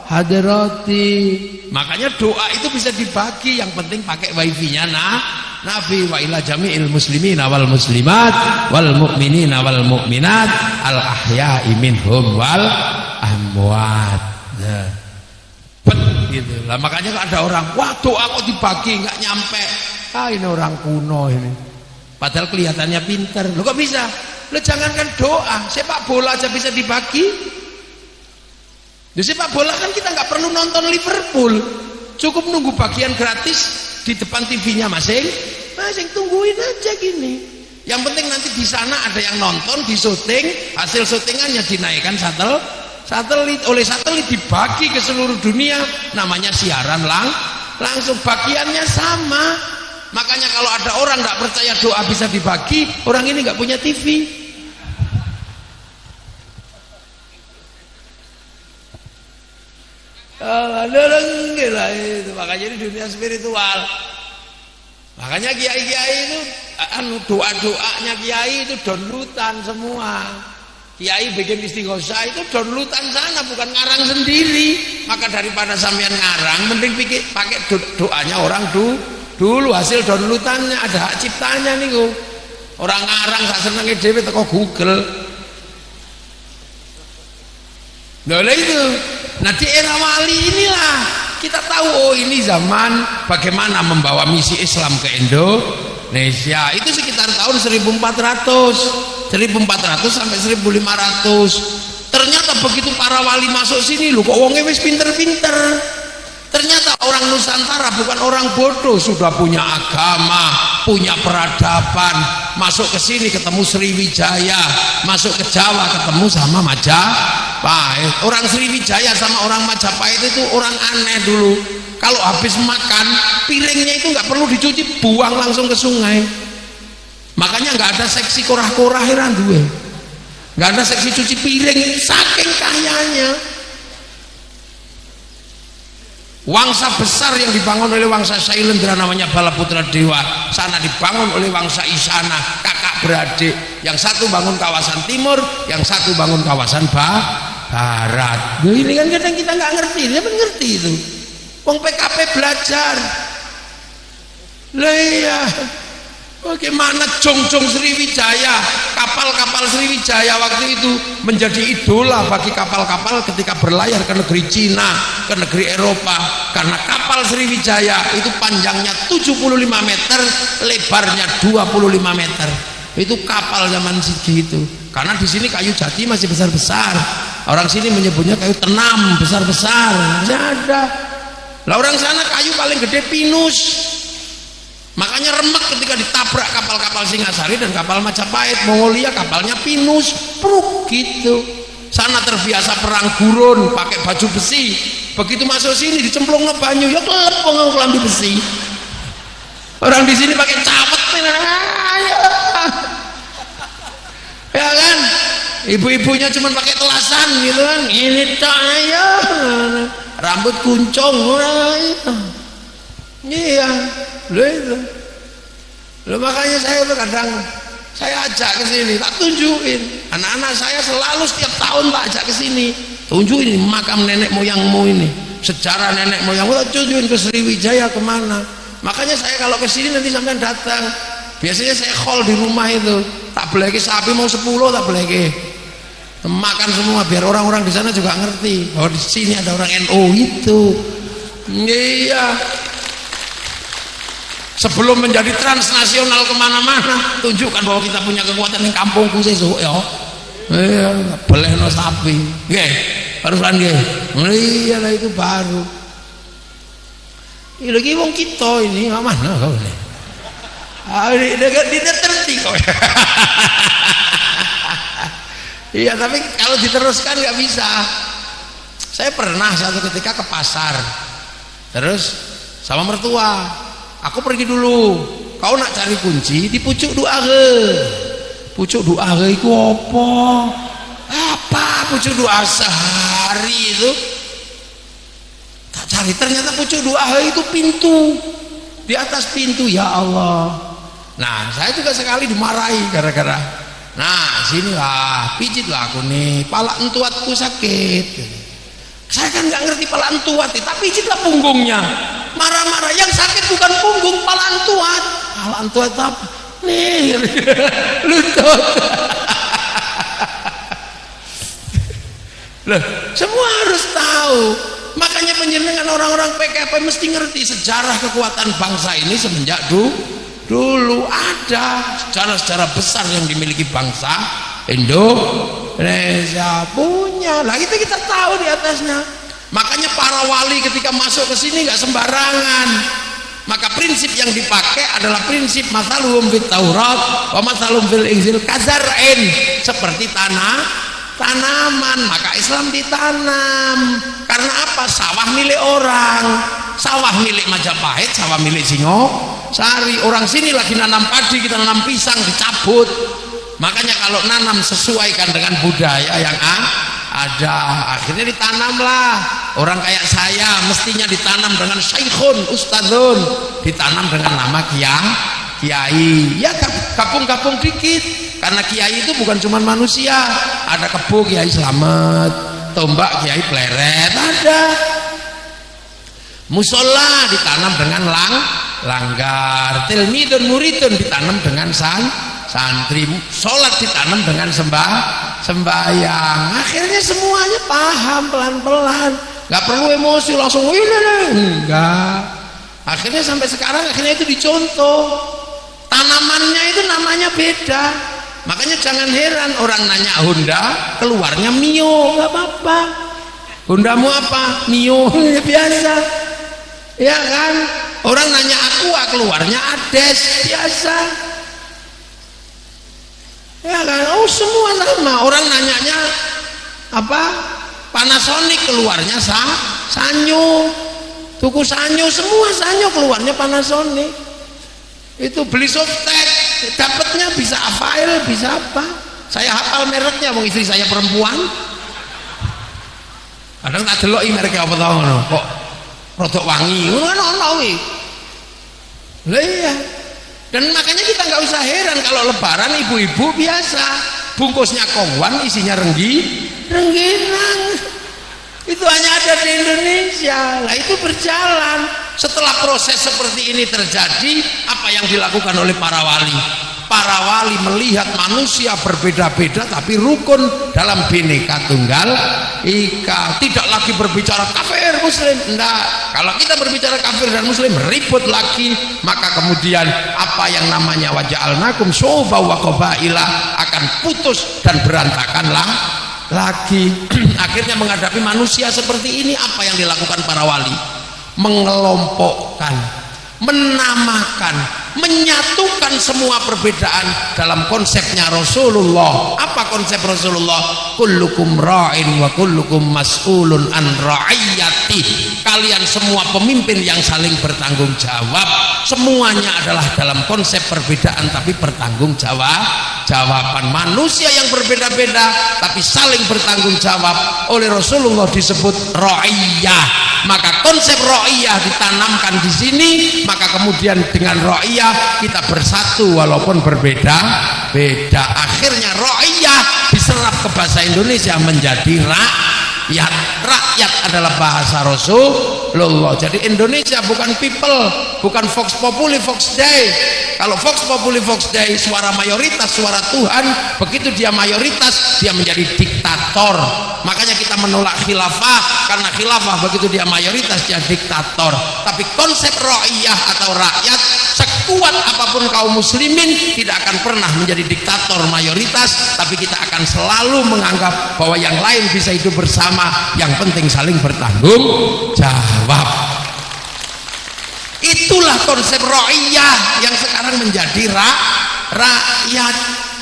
hadrati. Makanya doa itu bisa dibagi, yang penting pakai wifi-nya Nabi. Wa ila jami'il muslimina wal muslimat wal mu'minina wal mu'minat al ahya'i minhum wal amwat. Nah, gitu lah. Makanya kalau ada orang, wah doa kok dibagi nggak nyampe, ini orang kuno ini, padahal kelihatannya pinter. Lo kok bisa? Lo jangankan doa, sepak bola aja bisa dibagi. Di sepak bola kan kita nggak perlu nonton Liverpool, cukup nunggu bagian gratis di depan TV-nya masing-masing, tungguin aja gini. Yang penting nanti di sana ada yang nonton, di syuting, hasil syutingannya dinaikkan satelit, oleh satelit dibagi ke seluruh dunia, namanya siaran langsung, bagiannya sama. Makanya kalau ada orang nggak percaya doa bisa dibagi, orang ini nggak punya TV. Gila itu. Makanya di dunia spiritual, makanya kiai-kiai itu doa-doanya kiai itu downloadan semua. Kiai bikin istighosah itu downloadan sana, bukan ngarang sendiri. Maka daripada sampean ngarang, mending pakai doanya orang dulu, hasil downloadannya ada hak ciptanya nih kok. Orang ngarang sak senenge dhewe teko Google. Nah itu. Nah di era wali inilah kita tahu, oh ini zaman bagaimana membawa misi Islam ke Indonesia. Itu sekitar tahun 1400 sampai 1500. Ternyata begitu para wali masuk sini, loh kok wongnya wis pinter-pinter. Ternyata orang Nusantara bukan orang bodoh, sudah punya agama, punya peradaban. Masuk ke sini ketemu Sriwijaya, masuk ke Jawa ketemu sama Majapahit. Orang Sriwijaya sama orang Majapahit itu orang aneh dulu. Kalau habis makan, piringnya itu nggak perlu dicuci, buang langsung ke sungai. Makanya nggak ada seksi korah-korah heran duwe, nggak ada seksi cuci piring, saking kayanya. Wangsa besar yang dibangun oleh Wangsa Sailendra namanya Balaputra Dewa, sana dibangun oleh Wangsa Isana, kakak beradik. Yang satu bangun kawasan timur, yang satu bangun kawasan barat. Nah, ini kan kadang kita nggak ngerti, dia mengerti itu. Wong PKP belajar. Lah iya. Bagaimana Jongjong Sriwijaya, kapal-kapal Sriwijaya waktu itu menjadi idola bagi kapal-kapal ketika berlayar ke negeri Cina, ke negeri Eropa, karena kapal Sriwijaya itu panjangnya 75 meter, lebarnya 25 meter. Itu kapal zaman segitu. Karena di sini kayu jati masih besar-besar. Orang sini menyebutnya kayu tenam besar-besar. Masih ada. Lah orang sana kayu paling gede pinus. Makanya remek ketika ditabrak kapal-kapal Singasari dan kapal Majapahit. Mongolia kapalnya pinus, pruk gitu. Sana terbiasa perang gurun, pakai baju besi. Begitu masuk sini dicemplung ke banyu, ya kelepong kelambi besi. Orang di sini pakai cawet, ya kan? Ibu-ibunya cuma pakai telasan gitu kan. Ini tak ya, rambut kuncung, iya. Itu. Loh, makanya saya tuh kadang saya ajak ke sini, tak tunjukin. Anak-anak saya selalu setiap tahun tak ajak ke sini. Tunjukin makam nenek moyangmu ini, sejarah nenek moyangmu, tak tunjukin ke Sriwijaya kemana. Makanya saya kalau ke sini nanti sampean datang. Biasanya saya call di rumah itu, tak beleki sapi mau 10 tak beleki. Makan semua biar orang-orang di sana juga ngerti bahwa di sini ada orang NU itu. Iya. Sebelum menjadi transnasional kemana-mana, tunjukkan bahwa kita punya kekuatan di kampungku sesuk ya. Iya, belehno sapi. Nggih, barusan nggih. Iya lah itu baru. Ini lagi wong kita ini mana kau ini? Diterti kok. Iya, tapi kalau diteruskan nggak bisa. Saya pernah satu ketika ke pasar, terus sama mertua, aku pergi dulu. Kau nak cari kunci di pucuk doa ke? Pucuk doa ke itu apa? Apa pucuk doa sehari itu? Tak cari, ternyata pucuk doa itu pintu. Di atas pintu, ya Allah. Nah, saya juga sekali dimarahi gara-gara, nah sinilah, pijitlah aku nih, pala entuatku sakit. Saya kan nggak ngerti pala entuat, tapi pijitlah punggungnya. Marah-marah, yang sakit bukan punggung, pala entuat. Pala entuat apa? Nih, lutut. Loh, semua harus tahu. Makanya penjenengan orang-orang PKP mesti ngerti sejarah kekuatan bangsa ini semenjak dulu ada sejarah-sejarah besar yang dimiliki bangsa Indonesia punya. Lah itu kita tahu di atasnya. Makanya para wali ketika masuk ke sini nggak sembarangan. Maka prinsip yang dipakai adalah prinsip masaluhum fit Taurat wa masaluhum fil Injil kazar'in, seperti tanaman. Maka Islam ditanam. Karena apa? Sawah milik orang, sawah milik Majapahit, sawah milik Singosari. Orang sini lagi nanam padi, kita nanam pisang, dicabut. Makanya kalau nanam sesuaikan dengan budaya yang ada, akhirnya ditanamlah. Orang kayak saya mestinya ditanam dengan syaikhun, ustadzun, ditanam dengan nama kiai. Ya gabung-gabung dikit, karena kiai itu bukan cuma manusia. Ada kebo Kiai Slamet, tombak Kiai Pleret, ada. Musola ditanam dengan langgar, tilmidun muridun ditanam dengan santri, sholat ditanam dengan sembahyang. Akhirnya semuanya paham pelan-pelan, nggak perlu emosi langsung enggak. Akhirnya sampai sekarang akhirnya itu dicontoh. Tanamannya itu namanya beda. Makanya jangan heran orang nanya Honda keluarnya Mio, nggak apa-apa. Hondamu apa? Mio, biasa. Ya kan? Orang nanya Aqua keluarnya Ades, biasa. Ya kan? Oh semua sama. Orang nanyanya apa? Panasonic keluarnya Sanyo. Tuku Sanyo, semua Sanyo keluarnya Panasonic. Itu beli softtek dapatnya bisa Avail, bisa apa? Saya hafal mereknya, mau istri saya perempuan. Kadang tak deloki mereknya apa tau ngono. Kok rodok wangi ngono kuwi. Lah iya. Dan makanya kita nggak usah heran kalau lebaran ibu-ibu biasa bungkusnya kongwan isinya rengginang. Itu hanya ada di Indonesia. Lah itu berjalan. Setelah proses seperti ini terjadi, apa yang dilakukan oleh para wali? Para wali melihat manusia berbeda-beda tapi rukun dalam Bhinneka Tunggal Ika. Tidak lagi berbicara kafir muslim, enggak. Kalau kita berbicara kafir dan muslim ribut lagi, maka kemudian apa yang namanya waja'alnakum syu'uban wa qabaila akan putus dan berantakanlah lagi. Akhirnya menghadapi manusia seperti ini, apa yang dilakukan para wali? Mengelompokkan, menamakan, menyatukan semua perbedaan dalam konsepnya Rasulullah. Apa konsep Rasulullah? Kullukum ra'in wa kullukum mas'ulun an ra'iyati. Kalian semua pemimpin yang saling bertanggung jawab. Semuanya adalah dalam konsep perbedaan tapi bertanggung jawab. jawaban. Manusia yang berbeda-beda tapi saling bertanggung jawab oleh Rasulullah disebut ra'iyah. Maka konsep ra'iyah ditanamkan di sini, maka kemudian dengan ra'iyah kita bersatu walaupun berbeda-beda. Akhirnya ra'iyah diserap ke bahasa Indonesia menjadi rakyat. Rakyat adalah bahasa Rasulullah. Jadi Indonesia bukan people, bukan Vox Populi, Vox Dei. Kalau Vox Populi, Vox Dei suara mayoritas, suara Tuhan. Begitu dia mayoritas, dia menjadi diktator. Makanya kita menolak khilafah, karena khilafah begitu dia mayoritas, dia diktator. Tapi konsep ra'iyah atau rakyat, sekuat apapun kaum muslimin tidak akan pernah menjadi diktator mayoritas, tapi kita akan selalu menganggap bahwa yang lain bisa hidup bersama, yang penting saling bertanggung jawab. Itulah konsep ra'iyah yang sekarang menjadi rakyat.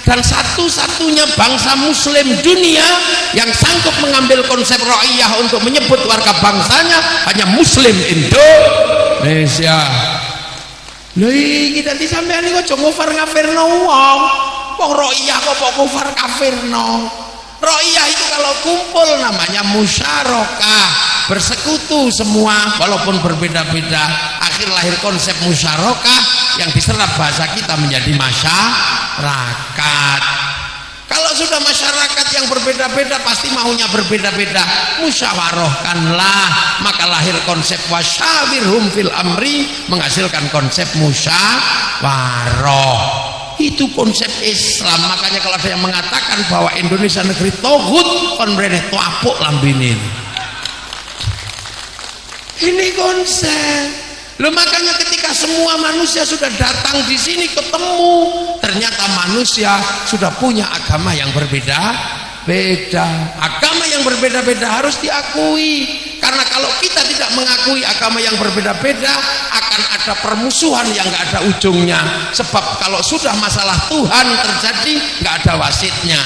Dan satu-satunya bangsa muslim dunia yang sanggup mengambil konsep ra'iyah untuk menyebut warga bangsanya hanya muslim Indonesia. Lha kita di sampean iki aja ngufar-ngafirno wong. Wong ra'iyah kok ngufar kafirno. Ra'iyah itu kalau kumpul namanya musyarakah, bersekutu semua walaupun berbeda-beda. Akhir lahir konsep musyarakah yang diserap bahasa kita menjadi masyarakat. Kalau sudah masyarakat yang berbeda-beda pasti maunya berbeda-beda, musyawarahkanlah, maka lahir konsep wasyawirhum fil amri menghasilkan konsep musyawarah. Itu konsep Islam. Makanya kalau ada yang mengatakan bahwa Indonesia negeri tohut, kon mrene tuapuk lambene. Ini konsep. Loh, makanya ketika semua manusia sudah datang di sini ketemu, ternyata manusia sudah punya agama yang berbeda-beda. Agama yang berbeda-beda harus diakui. Karena kalau kita tidak mengakui agama yang berbeda-beda, akan ada permusuhan yang nggak ada ujungnya. Sebab kalau sudah masalah Tuhan terjadi, nggak ada wasitnya.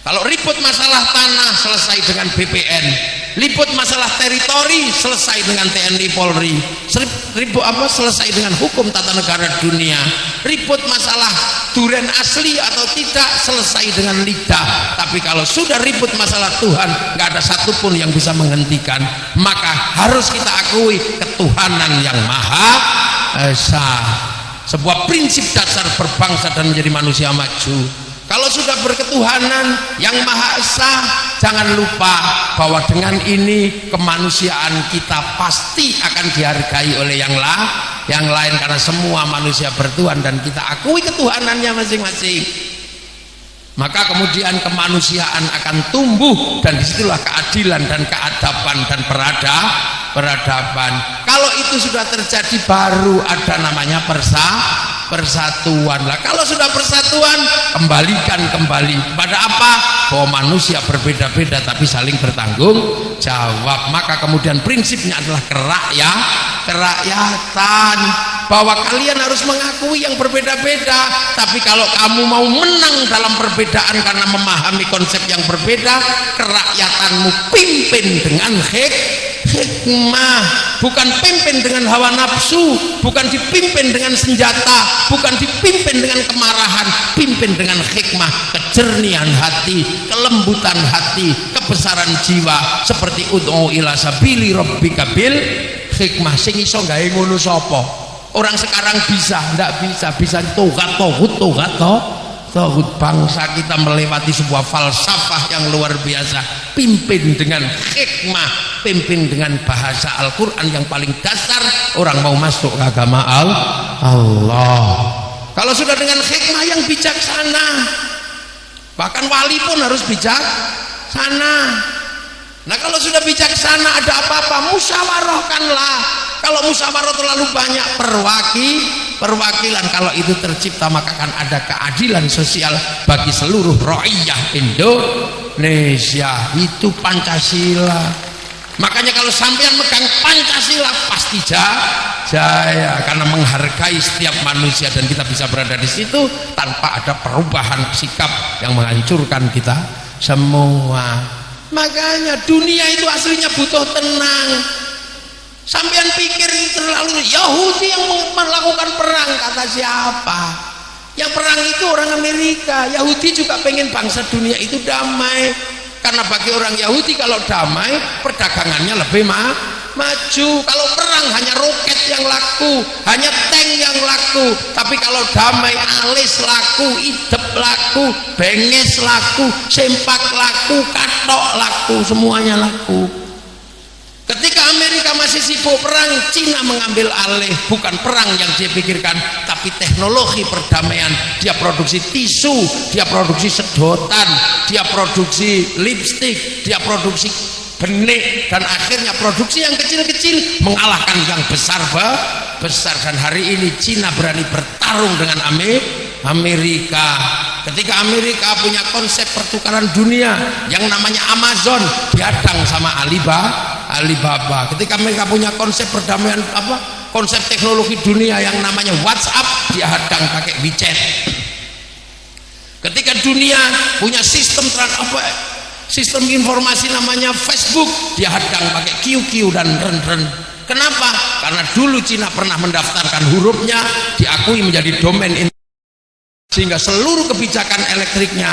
Kalau ribut masalah tanah selesai dengan BPN, ribut masalah teritori selesai dengan TNI Polri, ribut selesai dengan hukum tata negara dunia, ribut masalah duren asli atau tidak selesai dengan lidah. Tapi kalau sudah ribut masalah Tuhan, nggak ada satupun yang bisa menghentikan. Maka harus kita akui ketuhanan yang Maha Esa, sebuah prinsip dasar berbangsa dan menjadi manusia maju. Kalau sudah berketuhanan yang Maha Esa, jangan lupa bahwa dengan ini kemanusiaan kita pasti akan dihargai oleh yang lain, karena semua manusia bertuhan dan kita akui ketuhanannya masing-masing. Maka kemudian kemanusiaan akan tumbuh, dan disitulah keadilan dan keadaban dan peradaban. Kalau itu sudah terjadi, baru ada namanya persatuan. Lah kalau sudah persatuan, kembalikan kembali kepada apa? Bahwa manusia berbeda-beda tapi saling bertanggung jawab. Maka kemudian prinsipnya adalah kerakyatan, bahwa kalian harus mengakui yang berbeda-beda. Tapi kalau kamu mau menang dalam perbedaan karena memahami konsep yang berbeda, kerakyatanmu pimpin dengan hikmah, bukan pimpin dengan hawa nafsu, bukan dipimpin dengan senjata, bukan dipimpin dengan kemarahan, pimpin dengan hikmah, kejernihan hati, kelembutan hati, kebesaran jiwa. Seperti ud'u ila sabili rabbika bil hikmah. Sing iso gawe ngono sapa? Orang sekarang ndak bisa tohut bangsa kita melewati sebuah falsafah yang luar biasa. Pimpin dengan hikmah, pimpin dengan bahasa Al-Quran yang paling dasar. Orang mau masuk ke agama Allah, kalau sudah dengan hikmah yang bijaksana, bahkan wali pun harus bijaksana. Nah kalau sudah bijaksana, ada apa-apa musyawarahkanlah. Kalau musyawarah terlalu banyak perwakilan, kalau itu tercipta maka akan ada keadilan sosial bagi seluruh ra'iyah Indonesia. Itu Pancasila. Makanya kalau sampean megang Pancasila pasti jaya, karena menghargai setiap manusia, dan kita bisa berada di situ tanpa ada perubahan sikap yang menghancurkan kita semua. Makanya dunia itu aslinya butuh tenang. Sampean pikir terlalu Yahudi yang melakukan perang, kata siapa? Yang perang itu orang Amerika. Yahudi juga pengen bangsa dunia itu damai, karena bagi orang Yahudi kalau damai perdagangannya lebih maju. Kalau perang hanya roket yang laku, hanya tank yang laku. Tapi kalau damai, alis laku, idep laku, benges laku, sempak laku, katok laku, semuanya laku. Ketika Amerika masih sibuk perang, Cina mengambil alih. Bukan perang yang dia pikirkan, tapi teknologi perdamaian. Dia produksi tisu, dia produksi sedotan, dia produksi lipstik, dia produksi benik, dan akhirnya produksi yang kecil-kecil mengalahkan yang besar. Dan hari ini Cina berani bertarung dengan Amerika. Ketika Amerika punya konsep pertukaran dunia yang namanya Amazon, dihadang sama Alibaba. Ketika mereka punya konsep perdamaian, konsep teknologi dunia yang namanya WhatsApp, dihadang pakai WeChat. Ketika dunia punya sistem informasi namanya Facebook, dia hadang pakai QQ dan REN. Kenapa? Karena dulu Cina pernah mendaftarkan hurufnya, diakui menjadi domain, sehingga seluruh kebijakan elektriknya